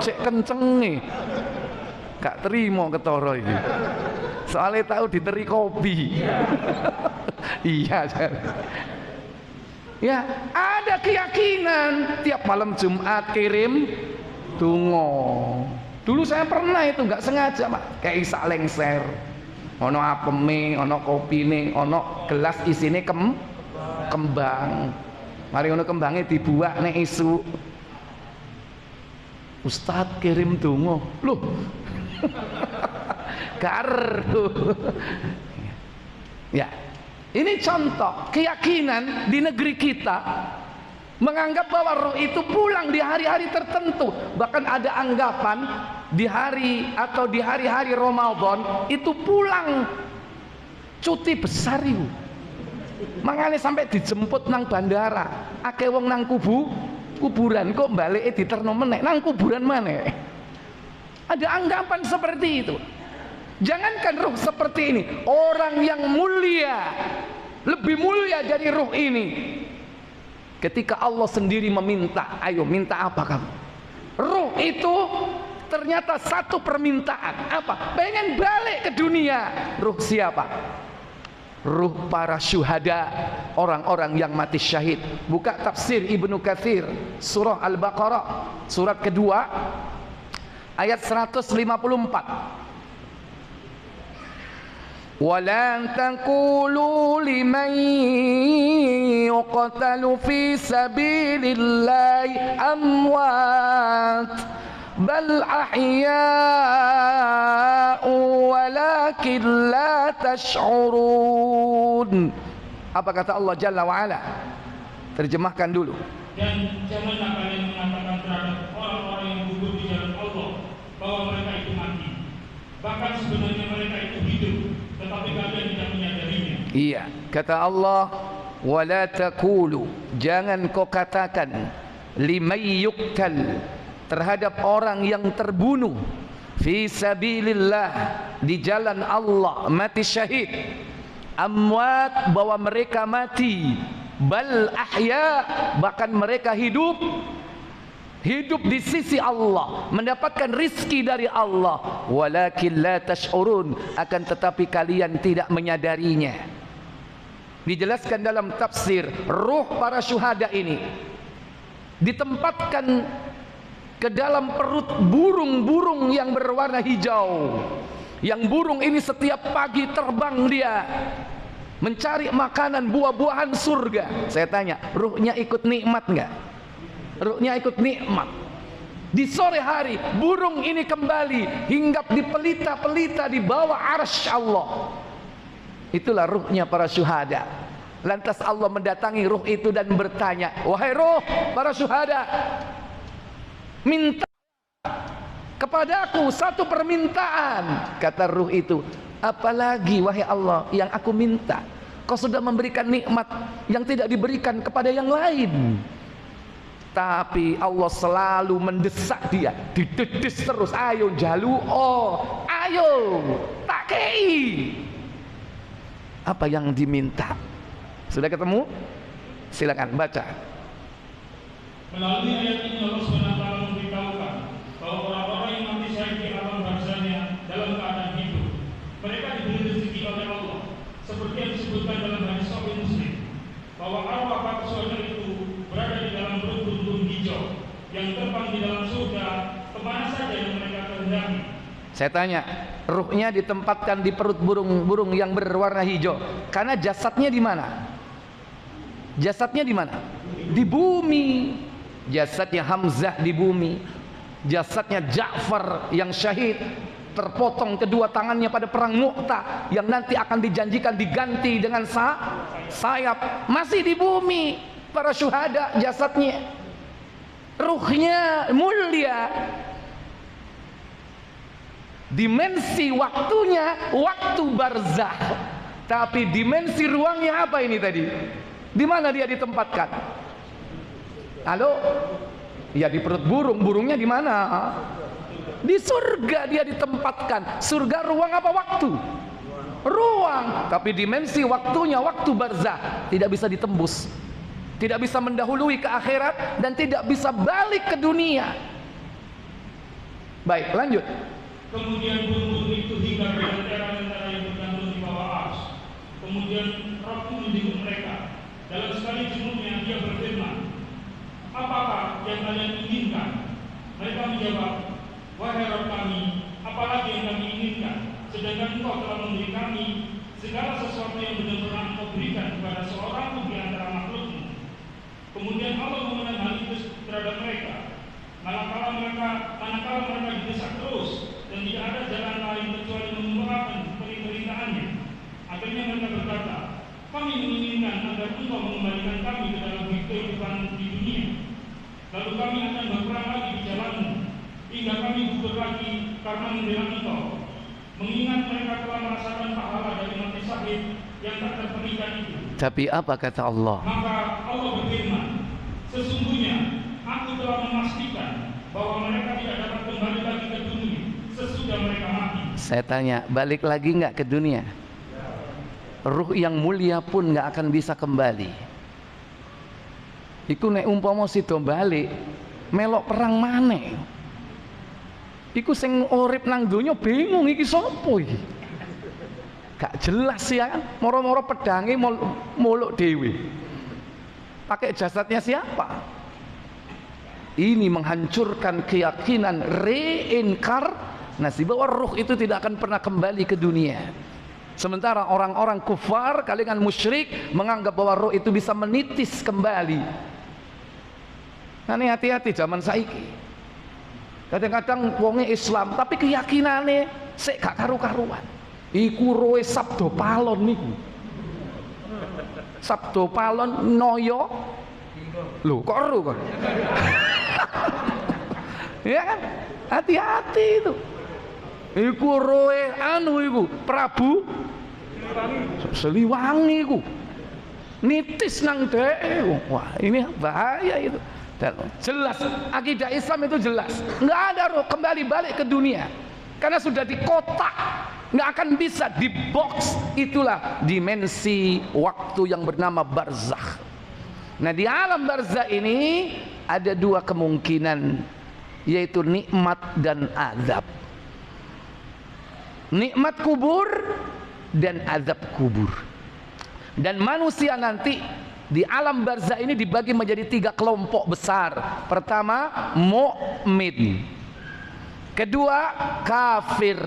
Cek kenceng nih. Gak terima ketoro ini. Soalnya tahu diteri kopi. Iya. Ya, ada keyakinan tiap malam Jumat kirim donga. Dulu saya pernah itu nggak sengaja Pak, kayak isak lengser. Ono apeme, ono kopine, ono gelas isine kembang. Mari ono kembangnya dibuak nek isu. Ustadz kirim donga. Loh. Karo. Ya. Ini contoh keyakinan di negeri kita menganggap bahwa roh itu pulang di hari-hari tertentu. Bahkan ada anggapan di hari atau di hari-hari Ramadan itu pulang cuti besar itu. Makanya sampai dijemput nang bandara, akeh wong nang kuburan kok balik diterno meneh nang kuburan mana? Ada anggapan seperti itu. Jangankan ruh seperti ini, orang yang mulia, lebih mulia dari ruh ini. Ketika Allah sendiri meminta, ayo minta apa kamu? Ruh itu ternyata satu permintaan. Apa? Pengen balik ke dunia. Ruh siapa? Ruh para syuhada, orang-orang yang mati syahid. Buka tafsir Ibnu Katsir, surah Al-Baqarah, surat kedua, ayat 154. وَلَا تَقُولُوا لِمَنْ يُقْتَلُ فِي سَبِيلِ اللَّهِ أَمْوَاتٌ بَلْ أَحْيَاءٌ وَلَكِنْ لَا تَشْعُرُونَ. Apa kata Allah Jalla wa'ala? Terjemahkan dulu. Dan janganlah kalian mengatakan terhadap orang-orang yang gugur di jalan Allah bahwa mereka itu mati. Bahkan sebenarnya mereka itu hidup, tetapi kalian tidak menyadarinya. Iya, kata Allah, wala taqulu, jangan kau katakan limay yuqtal, terhadap orang yang terbunuh fi sabilillah, di jalan Allah, mati syahid, amwat, bahwa mereka mati, bal ahya, bahkan mereka hidup di sisi Allah, mendapatkan rizki dari Allah. Walakin la tash'urun, akan tetapi kalian tidak menyadarinya. Dijelaskan dalam tafsir, ruh para syuhada ini ditempatkan ke dalam perut burung-burung yang berwarna hijau. Yang burung ini setiap pagi terbang dia mencari makanan buah-buahan surga. Saya tanya, ruhnya ikut nikmat enggak? Ruhnya ikut nikmat. Di sore hari burung ini kembali hinggap di pelita-pelita di bawah arsy Allah. Itulah ruhnya para syuhada. Lantas Allah mendatangi ruh itu dan bertanya, wahai ruh para syuhada, minta kepadaku satu permintaan. Kata ruh itu, apalagi wahai Allah yang aku minta? Kau sudah memberikan nikmat yang tidak diberikan kepada yang lain. Tapi Allah selalu mendesak dia, didedes terus, ayo jalu, oh ayo tak kei. Apa yang diminta? Sudah ketemu? Silakan baca. Melalui ayat ini Allah SWT memberitahukan bahwa orang-orang yang mati dalam hadis Sahih Muslim bahwa arwah para syuhada itu berada di dalam perut burung hijau yang terbang di dalam surga kemana saja yang mereka kehendaki. Saya tanya, ruhnya ditempatkan di perut burung-burung yang berwarna hijau. Karena jasadnya di mana? Jasadnya di mana? Di bumi. Jasadnya Hamzah di bumi. Jasadnya Ja'far yang syahid, terpotong kedua tangannya pada perang Mu'tah, yang nanti akan dijanjikan diganti dengan sayap, masih di bumi. Para syuhada jasadnya, ruhnya mulia. Dimensi waktunya waktu barzah, tapi dimensi ruangnya apa ini tadi? Di mana dia ditempatkan? Halo? Ya di perut burung. Burungnya di mana? Di surga dia ditempatkan. Surga ruang apa waktu? Ruang. Tapi dimensi waktunya waktu barzah, tidak bisa ditembus, tidak bisa mendahului ke akhirat, dan tidak bisa balik ke dunia. Baik, lanjut. Kemudian burung-burung itu hinggap di lentera-lentera yang bergantung di bawah ars. Kemudian Roh pun mendikung mereka. Dalam sekali jenguknya dia berfirman, apakah yang kalian inginkan? Mereka menjawab, wahai Roh kami, apalagi yang kami inginkan? Sedangkan Engkau telah memberi kami segala sesuatu yang benar-benar Engkau berikan kepada seorang pun di antara makhlukmu. Kemudian Allah memenang hal itu terhadap mereka. Manakala mereka didesak terus dan tidak ada jalan lain kecuali mengumumkan perintah-perintahnya. Akhirnya mereka berkata, kami menginginkan agar Engkau mengembalikan kami ke dalam kehidupan di dunia. Lalu kami akan berperang lagi di jalanmu, hingga kami gugur lagi karena membela Engkau. Mengingat mereka telah merasakan pahala dari mati syahid yang tak terperikan itu. Tapi apa kata Allah? Maka Allah berfirman, sesungguhnya aku telah memastikan bahwa mereka tidak dapat kembali lagi ke dunia sesudah mereka mati. Saya tanya, balik lagi nggak ke dunia? Ruh yang mulia pun nggak akan bisa kembali. Iku nek umpama sida balik melok perang maneh. Iku sing urip nang donya bingung iki sapa iki? Gak jelas ya kan? Moro-moro pedange muluk dhewe. Pakai jasadnya siapa? Ini menghancurkan keyakinan reinkarnasi, bahwa ruh itu tidak akan pernah kembali ke dunia. Sementara orang-orang kufar, kalangan musyrik, menganggap bahwa roh itu bisa menitis kembali. Nah ini hati-hati zaman saiki. Kadang-kadang wonge Islam, tapi keyakinannya sik gak karu-karuan. Iku roe sabdo palon niku. Sabdo palon noyo. Loh kok ero kok? Ya kan? Hati-hati itu. Iku roe anu iku Prabu Siliwangi iku. Nitis nang dhek. Wah, ini bahaya itu. Dan jelas akidah Islam itu jelas. Enggak ada roh kembali balik ke dunia. Karena sudah dikotak, nggak akan bisa dibox. Itulah dimensi waktu yang bernama barzakh. Nah di alam barzakh ini ada dua kemungkinan, yaitu nikmat dan azab. Nikmat kubur dan azab kubur. Dan manusia nanti di alam barzakh ini dibagi menjadi tiga kelompok besar. Pertama, mukmin. Kedua, kafir.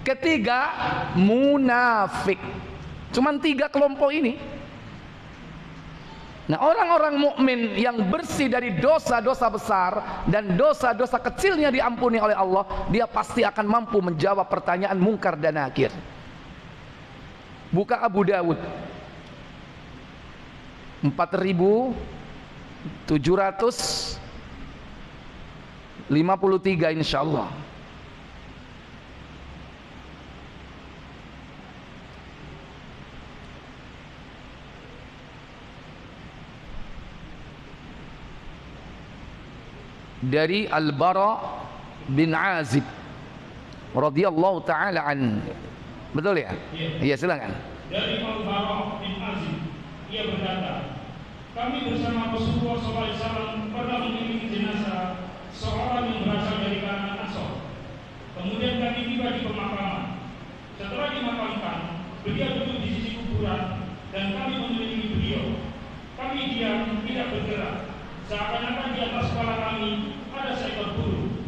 Ketiga, munafik. Cuman tiga kelompok ini. Nah, orang-orang mukmin yang bersih dari dosa-dosa besar dan dosa-dosa kecilnya diampuni oleh Allah, dia pasti akan mampu menjawab pertanyaan mungkar dan nakir. Buka Abu Dawud 4753 insyaallah. Dari Al-Bara bin Azib radhiyallahu taala an. Betul ya? Iya, silakan. Dari Al-Bara bin Azib, ia berkata, kami bersama Rasulullah SAW pernah mengiringi jenazah seorang yang berasal dari kalangan Ansor. Kemudian kami tiba di pemakaman. Setelah dimakamkan, beliau duduk di sisi kubur kuburan dan kami mengelilingi beliau. Kami diam, tidak bergerak. Seakan-akan di atas kepala kami ada seekor burung.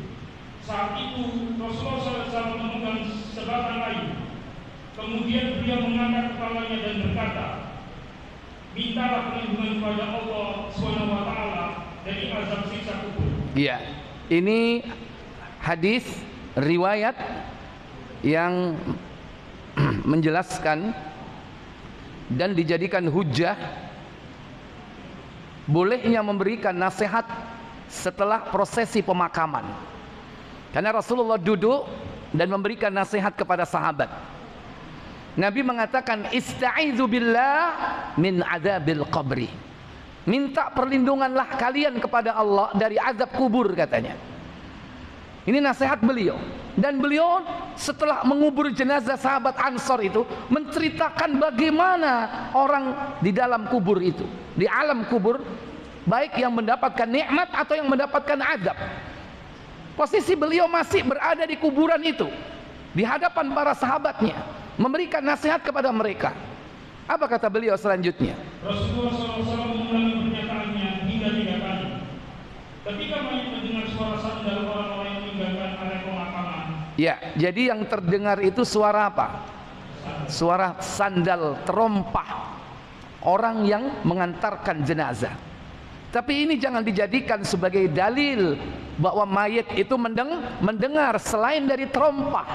Saat itu Rasulullah SAW memegang sebatang kayu. Kemudian beliau mengangkat kepalanya dan berkata, mintalah perlindungan kepada Allah SWT dari azab siksa kubur. Iya, ini hadis riwayat yang menjelaskan dan dijadikan hujjah bolehnya memberikan nasihat setelah prosesi pemakaman. Karena Rasulullah duduk dan memberikan nasihat kepada sahabat. Nabi mengatakan, ista'idzu billah min adzabil qabri. Minta perlindunganlah kalian kepada Allah dari azab kubur, katanya. Ini nasihat beliau. Dan beliau setelah mengubur jenazah sahabat Ansor itu menceritakan bagaimana orang di dalam kubur itu, di alam kubur, baik yang mendapatkan nikmat atau yang mendapatkan azab. Posisi beliau masih berada di kuburan itu, di hadapan para sahabatnya, memberikan nasihat kepada mereka. Apa kata beliau selanjutnya? Rasulullah SAW mengulangi pernyataannya hingga 3 kali. Ketika mayit mendengar suara sandal orang-orang yang meninggalkan area pemakaman. Ya, jadi yang terdengar itu suara apa? Suara sandal terompah orang yang mengantarkan jenazah. Tapi ini jangan dijadikan sebagai dalil bahwa mayit itu mendengar selain dari terompah.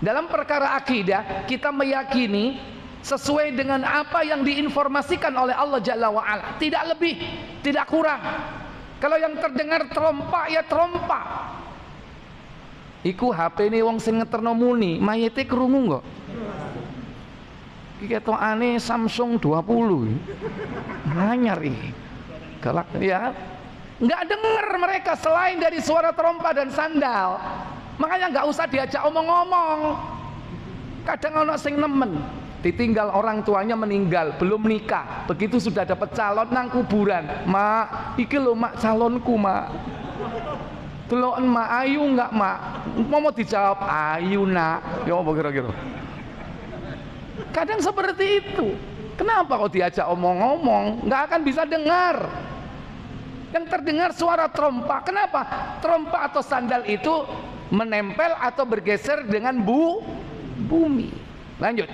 Dalam perkara akidah kita meyakini sesuai dengan apa yang diinformasikan oleh Allah Jalla wa'ala, tidak lebih, tidak kurang. Kalau yang terdengar terompah, ya terompah. Iku HP ini wong sing ngeterno muni, mayite krungu kok. Iki ketokane Samsung 20. Anyar iki. Galak ya. Enggak dengar mereka selain dari suara terompah dan sandal. Makanya enggak usah diajak omong-omong. Kadang ono sing nemen, ditinggal orang tuanya meninggal, belum nikah, begitu sudah dapat calon nang kuburan, mak, iki lho mak calonku mak, deloken mak ayu enggak mak, mau dijawab ayu nak, ya apa kira-kira? Kadang seperti itu. Kenapa kok diajak omong-omong? Enggak akan bisa dengar. Yang terdengar suara terompah. Kenapa? Terompah atau sandal itu menempel atau bergeser dengan bumi. Lanjut.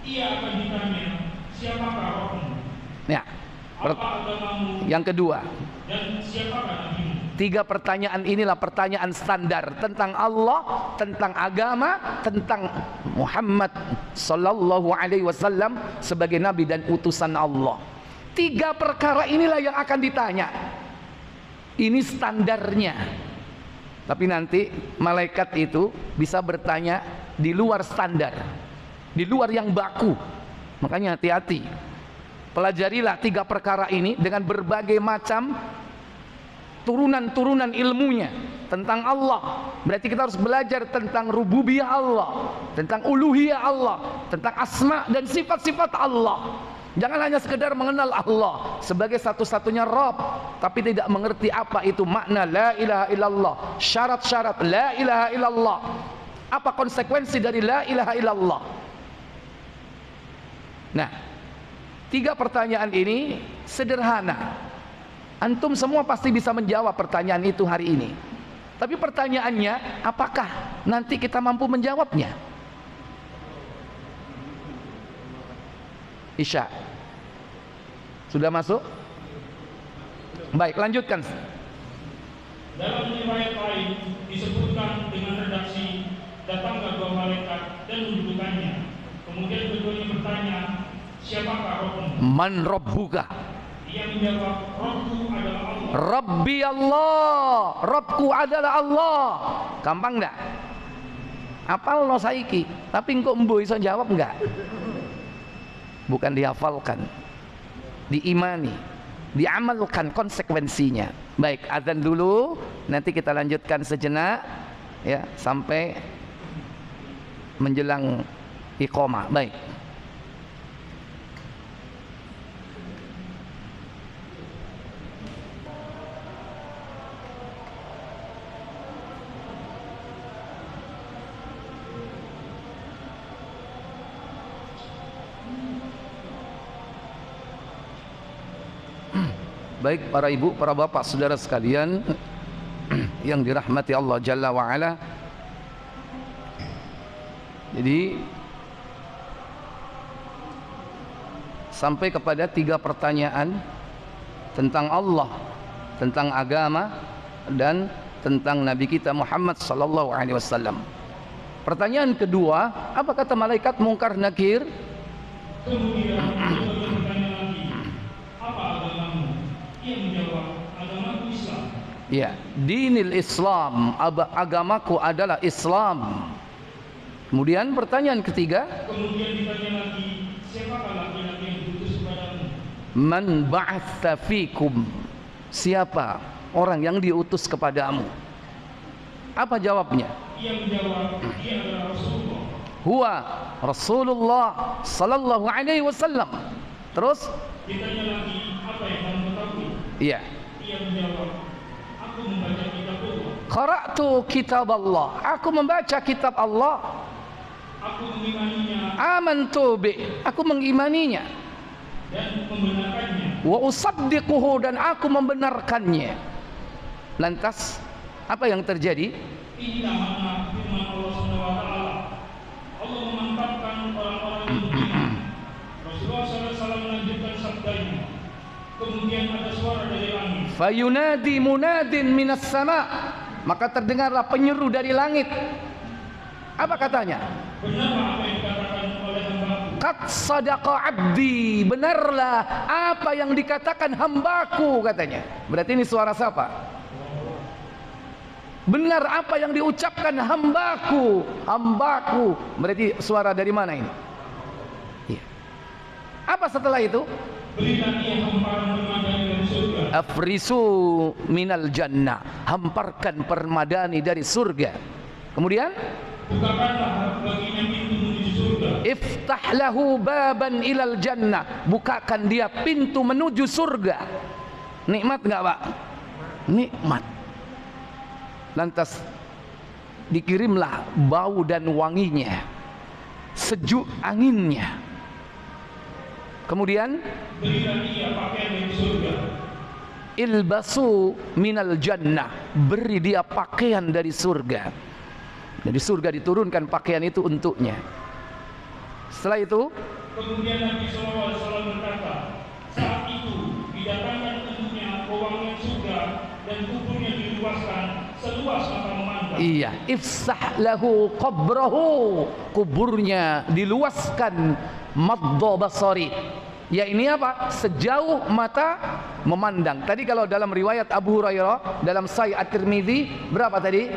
Ia akan ditanya, siapakah rohmu? Ya. Apa agamamu? Yang kedua. Dan siapakah nabimu? 3 pertanyaan inilah pertanyaan standar tentang Allah, tentang agama, tentang Muhammad sallallahu alaihi wasallam sebagai nabi dan utusan Allah. 3 perkara inilah yang akan ditanya. Ini standarnya. Tapi nanti malaikat itu bisa bertanya di luar standar, di luar yang baku. Makanya hati-hati. Pelajarilah 3 perkara ini dengan berbagai macam turunan-turunan ilmunya tentang Allah. Berarti kita harus belajar tentang rububiyah Allah, tentang uluhiyah Allah, tentang asma dan sifat-sifat Allah. Jangan hanya sekedar mengenal Allah sebagai satu-satunya Rabb, tapi tidak mengerti apa itu makna la ilaha illallah, syarat-syarat la ilaha illallah, apa konsekuensi dari la ilaha illallah. Nah, 3 pertanyaan ini sederhana. Antum semua pasti bisa menjawab pertanyaan itu hari ini. Tapi pertanyaannya, apakah nanti kita mampu menjawabnya? Isya sudah masuk? Baik, lanjutkan. Dalam riwayat lain disebutkan dengan redaksi, datanglah 2 malaikat dan mendudukannya. Kemudian keduanya bertanya, siapakah rohmu? Man rabbuka? Ia menjawab, Rabbku adalah Allah. Rabbi Allah, Rabbku adalah Allah. Gampang enggak? Apal no saiki, tapi engkau mbo iso jawab enggak? Bukan dihafalkan, diimani, diamalkan konsekuensinya. Baik, azan dulu, nanti kita lanjutkan sejenak ya sampai menjelang iqamah. Baik. Baik para ibu, para bapak, saudara sekalian yang dirahmati Allah Jalla wa'ala. Jadi sampai kepada 3 pertanyaan tentang Allah, tentang agama, dan tentang Nabi kita Muhammad sallallahu alaihi wasallam. Pertanyaan kedua, apa kata malaikat Munkar Nakir? Kemudian bertanya lagi, apa agamamu? Ia menjawab, agamaku Islam. Ya, dinil Islam, agamaku adalah Islam. Kemudian pertanyaan ketiga, Kemudian ditanya lagi, siapakah laki-laki yang diutus kepadamu? man ba'atsa fikum, siapa orang yang diutus kepadamu? Apa jawabnya? Ia menjawab, dia adalah Rasulullah. Huwa Rasulullah sallallahu alaihi wasallam. Terus Ditanya lagi, apa yang kamu ketahui? iya, Ia menjawab, aku membaca kitab Allah. qara'tu kitab Allah, aku membaca kitab Allah. Aku mengimaninya Amantu bi, aku mengimaninya. dan membenarkannya. Wa usaddiquhu, dan aku membenarkannya. Lantas apa yang terjadi? Inilah makna firman Allah SWT. Allah memantapkan orang-orang yang beriman. Rasulullah SAW melanjutkan sabdanya. Kemudian ada suara dari langit. Fayunadi munadin minas sama, maka terdengarlah penyeru dari langit. Apa katanya? Benarlah apa yang dikatakan oleh hambaku. Qad sadaqa abdi, benarlah apa yang dikatakan hambaku, katanya. Berarti ini suara siapa? Benar apa yang diucapkan hambaku. Hambaku, berarti suara dari mana ini? Iya. Apa setelah itu? Berilah ia hamparan permadani dari surga. Afrisu minal jannah, hamparkan permadani dari surga. Kemudian Bukakanlah baginya pintu menuju surga. iftah lahu baban ilal jannah, bukakan dia pintu menuju surga. Nikmat enggak, Pak? Nikmat. Lantas dikirimlah bau dan wanginya, sejuk anginnya. Kemudian Berilah ia pakaian dari surga. ilbasu minal jannah, beri dia pakaian dari surga. Dari surga diturunkan pakaian itu untuknya. Setelah itu Kemudian Nabi SAW berkata, saat itu didatangkan untuknya pewangian surga dan kuburnya diluaskan seluas mata memandang. iya, ifsah lahu qabrahu, kuburnya diluaskan madda basari. Ya, ini apa? Sejauh mata memandang. Tadi kalau dalam riwayat Abu Hurairah dalam Sahih At-Tirmidzi berapa tadi?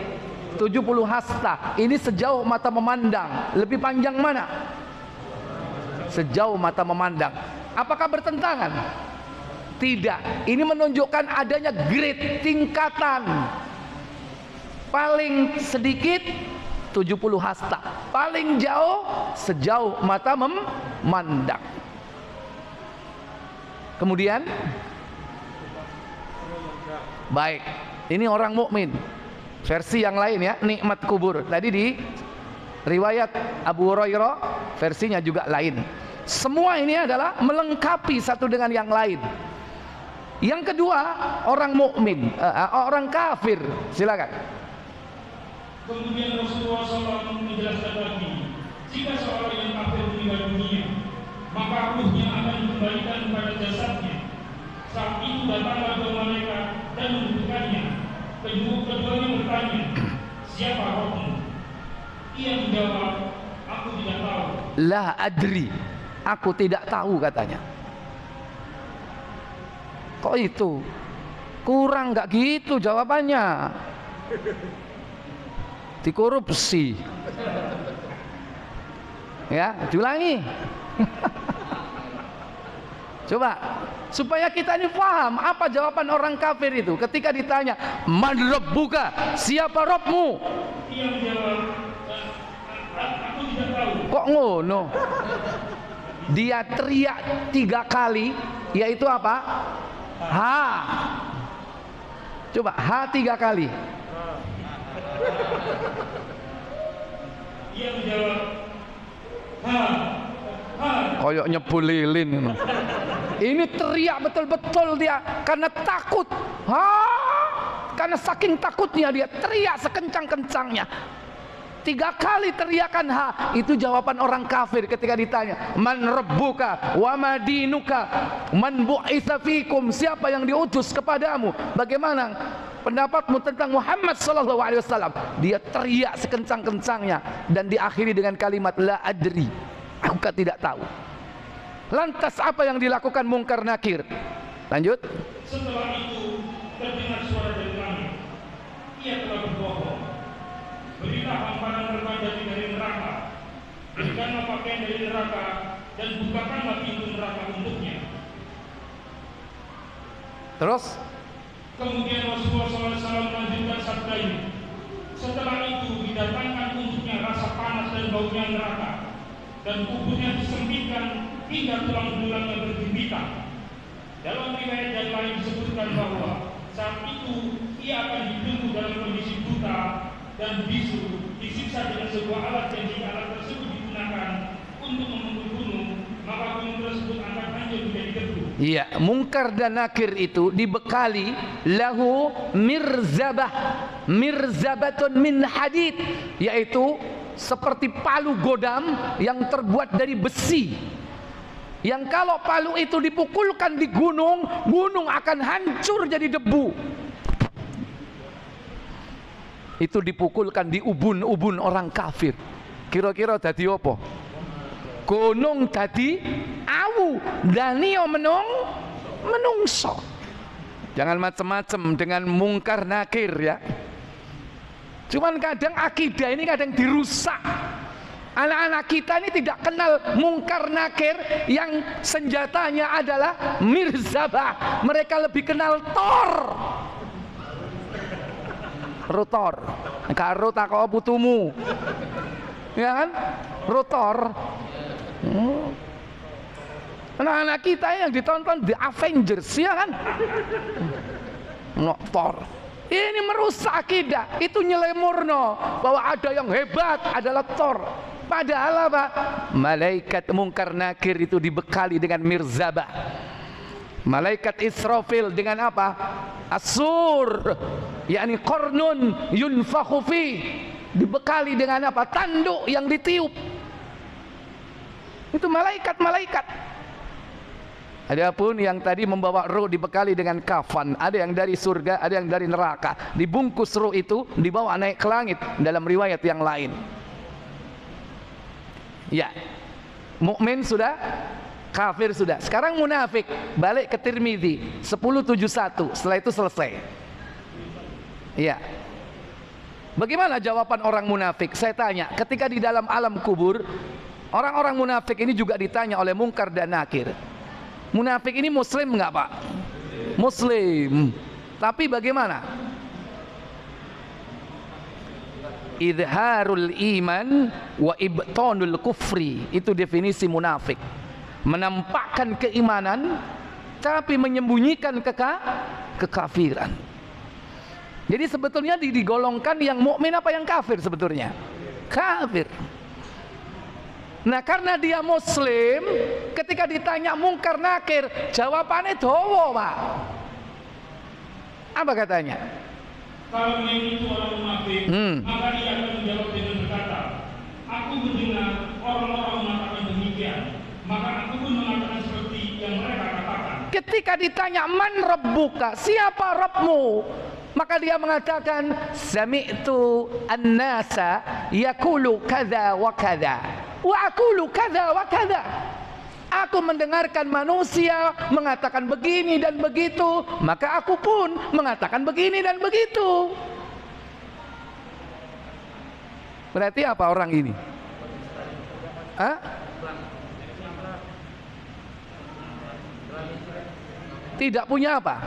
70 hasta. Ini sejauh mata memandang. Lebih panjang mana? Sejauh mata memandang. Apakah bertentangan? Tidak. Ini menunjukkan adanya grade, tingkatan. Paling sedikit 70 hasta, paling jauh sejauh mata memandang. Kemudian baik, ini orang mukmin. Versi yang lain ya, nikmat kubur. Tadi di riwayat Abu Hurairah versinya juga lain. Semua ini adalah melengkapi satu dengan yang lain. Yang kedua, orang mukmin, orang kafir. Silakan. Kemudian Rasulullah SAW menjelaskan lagi, jika seorang yang kafir meninggal dunia, maka ruhnya akan dikembalikan kepada jasadnya. Saat itu datanglah dua malaikat dan menentukannya. Keduanya bertanya, siapa rohmu? Ia menjawab, aku tidak tahu. La adri, aku tidak tahu, katanya. Kok itu? Kurang nggak gitu jawabannya. Dikorupsi. Ya, diulangi. Coba supaya kita ini paham apa jawaban orang kafir itu ketika ditanya, man rabbuka, siapa Rabbmu? Ia menjawab, aku tidak tahu. Kok ngono? Dia teriak 3 kali, yaitu apa? Ha. Coba ha 3 kali. Ia menjawab, ha. Koyok nyebul lilin. Ini teriak betul-betul dia karena takut. Karena saking takutnya dia teriak sekencang-kencangnya. 3 kali teriakan itu jawaban orang kafir ketika ditanya, man rabbuka wa madinuka man bu'itsa fikum, siapa yang diutus kepadamu, bagaimana pendapatmu tentang Muhammad sallallahu alaihi wasallam. Dia teriak sekencang-kencangnya dan diakhiri dengan kalimat la adri, aku tidak tahu. Lantas apa yang dilakukan Munkar Nakir? Lanjut. Setelah itu terdengar suara dari langit, ia telah berbohong. Berilah hamparan berpandang dari neraka, berikanlah pakaian dari neraka, dan bukakanlah pintu neraka untuknya. Terus kemudian Rasulullah SAW melanjutkan sabda ini, setelah itu didatangkan untuknya rasa panas dan baunya neraka, dan kuburnya disempitkan hingga tulang belulangnya berjimpitan. Dalam riwayat yang lain disebutkan bahwa saat itu ia akan dibelenggu dalam kondisi buta dan bisu, disiksa dengan sebuah alat, dan jika alat tersebut digunakan untuk memukul gunung, maka gunung tersebut akan hancur menjadi debu. Iya, Munkar dan Nakir itu dibekali lahu mirzabah, mirzabatun min hadid, yaitu seperti palu godam yang terbuat dari besi, yang kalau palu itu dipukulkan di gunung, gunung akan hancur jadi debu. Itu dipukulkan di ubun-ubun orang kafir. Kira-kira dadi apa? Gunung dadi awu, danio menungso. Jangan macem-macem dengan Munkar Nakir ya. Cuman kadang akidah ini kadang dirusak. Anak-anak kita ini tidak kenal Munkar Nakir yang senjatanya adalah mirzabah. Mereka lebih kenal Thor. Rotor. Karo takok putumu. Ya kan? Rotor. Anak-anak kita yang ditonton The Avengers ya kan? Thor. Ini merusak akidah. Itu nyelemurno bahwa ada yang hebat adalah Thor. Padahal apa? Malaikat Munkar Nakir itu dibekali dengan mirzabah. Malaikat Israfil dengan apa? As-sur, yakni qarnun yunfakhu fi, dibekali dengan apa? Tanduk yang ditiup. Itu malaikat-malaikat. Adapun yang tadi membawa roh dibekali dengan kafan, ada yang dari surga, ada yang dari neraka. Dibungkus roh itu dibawa naik ke langit dalam riwayat yang lain. Ya, mukmin sudah, kafir sudah. Sekarang munafik, balik ke Tirmidzi 1071. Setelah itu selesai. Iya. Bagaimana jawaban orang munafik? Saya tanya, ketika di dalam alam kubur, orang-orang munafik ini juga ditanya oleh Munkar dan Nakir. Munafik ini muslim enggak, Pak? Muslim. Tapi bagaimana? Idharul iman wa ibtanul kufri. Itu definisi munafik. Menampakkan keimanan tapi menyembunyikan kekafiran. Jadi sebetulnya digolongkan yang mukmin apa yang kafir sebetulnya? Kafir. Nah, karena dia muslim, ketika ditanya Munkar Nakir, jawabannya dawa, Pak. Apa katanya? Kalau yang itu orang munafik, maka dia akan menjawab dengan berkata, aku mendengar orang-orang mengatakan demikian, maka aku pun mengatakan seperti yang mereka katakan. Ketika ditanya man rabbuka, siapa Rabbmu? Maka dia mengatakan sami'tu an-nasa yaqulu kadza wa kadza wa aqulu kadza wa kadza. Aku mendengarkan manusia mengatakan begini dan begitu, maka aku pun mengatakan begini dan begitu. Berarti apa orang ini? Hah? Tidak punya apa?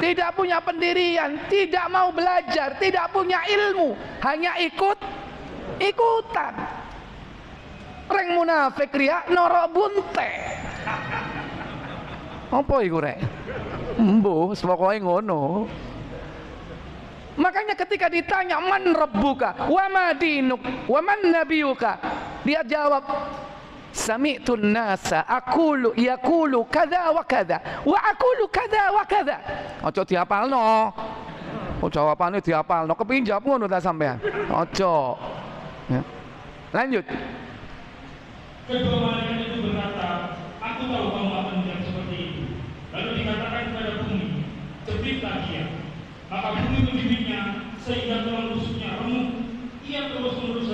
Tidak punya pendirian, tidak mau belajar, tidak punya ilmu, hanya ikut-ikutan. Reng munafik riya noro bunte. Apa iku rek? Mbuh, pokoke ngono. Makanya ketika ditanya man rabbuka wa ma dinuk wa man nabiyuka, dia jawab sami'tun nasa aqulu yaqulu kadza wa kadza wa aqulu kadza wa kadza. Aja dihafalno. Oh jawabane dihafalno. Kepengin jawab ngono ta sampean? Aja. Ya. Lanjut. Kedua malaikat itu berkata, aku tahu kamu akan menjawab seperti itu. Lalu dikatakan kepada bumi, jepitlah dia. Maka bumi menjepitnya sehingga tulang rusuknya remuk. Ia terus-menerus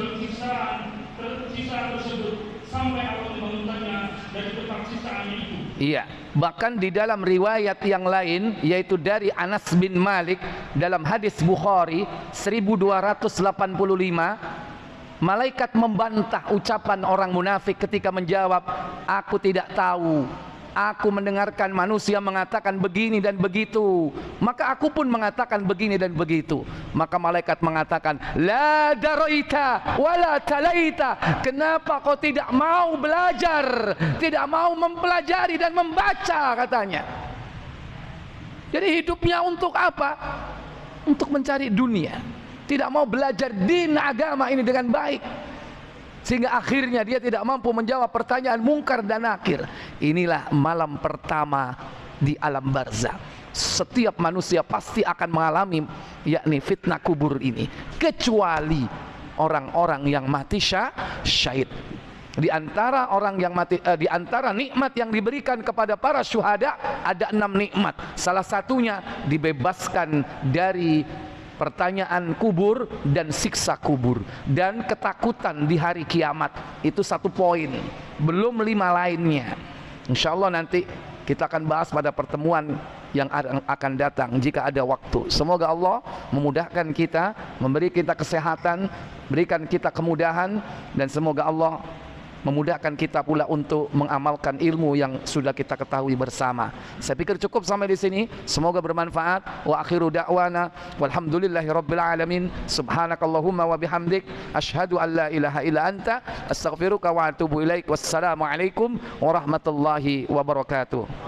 dalam sisaan tersebut sampai Allah membangunkannya dari tempat sisaannya itu. Iya, bahkan di dalam riwayat yang lain, yaitu dari Anas bin Malik dalam hadis Bukhari 1285, malaikat membantah ucapan orang munafik ketika menjawab, aku tidak tahu. Aku mendengarkan manusia mengatakan begini dan begitu, maka aku pun mengatakan begini dan begitu. Maka malaikat mengatakan, la daraita wala talaita. Kenapa kau tidak mau belajar, tidak mau mempelajari dan membaca, katanya. Jadi hidupnya untuk apa? Untuk mencari dunia. Tidak mau belajar din agama ini dengan baik, sehingga akhirnya dia tidak mampu menjawab pertanyaan mungkar dan nakir. Inilah malam pertama di alam barzakh. Setiap manusia pasti akan mengalami, yakni fitnah kubur ini, kecuali orang-orang yang mati syahid. Di antara orang yang mati, di antara nikmat yang diberikan kepada para syuhada ada 6 nikmat. Salah satunya dibebaskan dari pertanyaan kubur dan siksa kubur dan ketakutan di hari kiamat. Itu 1 poin, belum 5 lainnya. Insya Allah nanti kita akan bahas pada pertemuan yang akan datang jika ada waktu. Semoga Allah memudahkan kita, memberi kita kesehatan, berikan kita kemudahan, dan semoga Allah memudahkan kita pula untuk mengamalkan ilmu yang sudah kita ketahui bersama. Saya pikir cukup sampai di sini. Semoga bermanfaat. Wa akhiru da'wana walhamdulillahirabbil alamin. Subhanakallahumma wa bihamdik asyhadu an la ilaha illa anta astaghfiruka wa atubu ilaik. Wassalamu alaikum warahmatullahi wabarakatuh.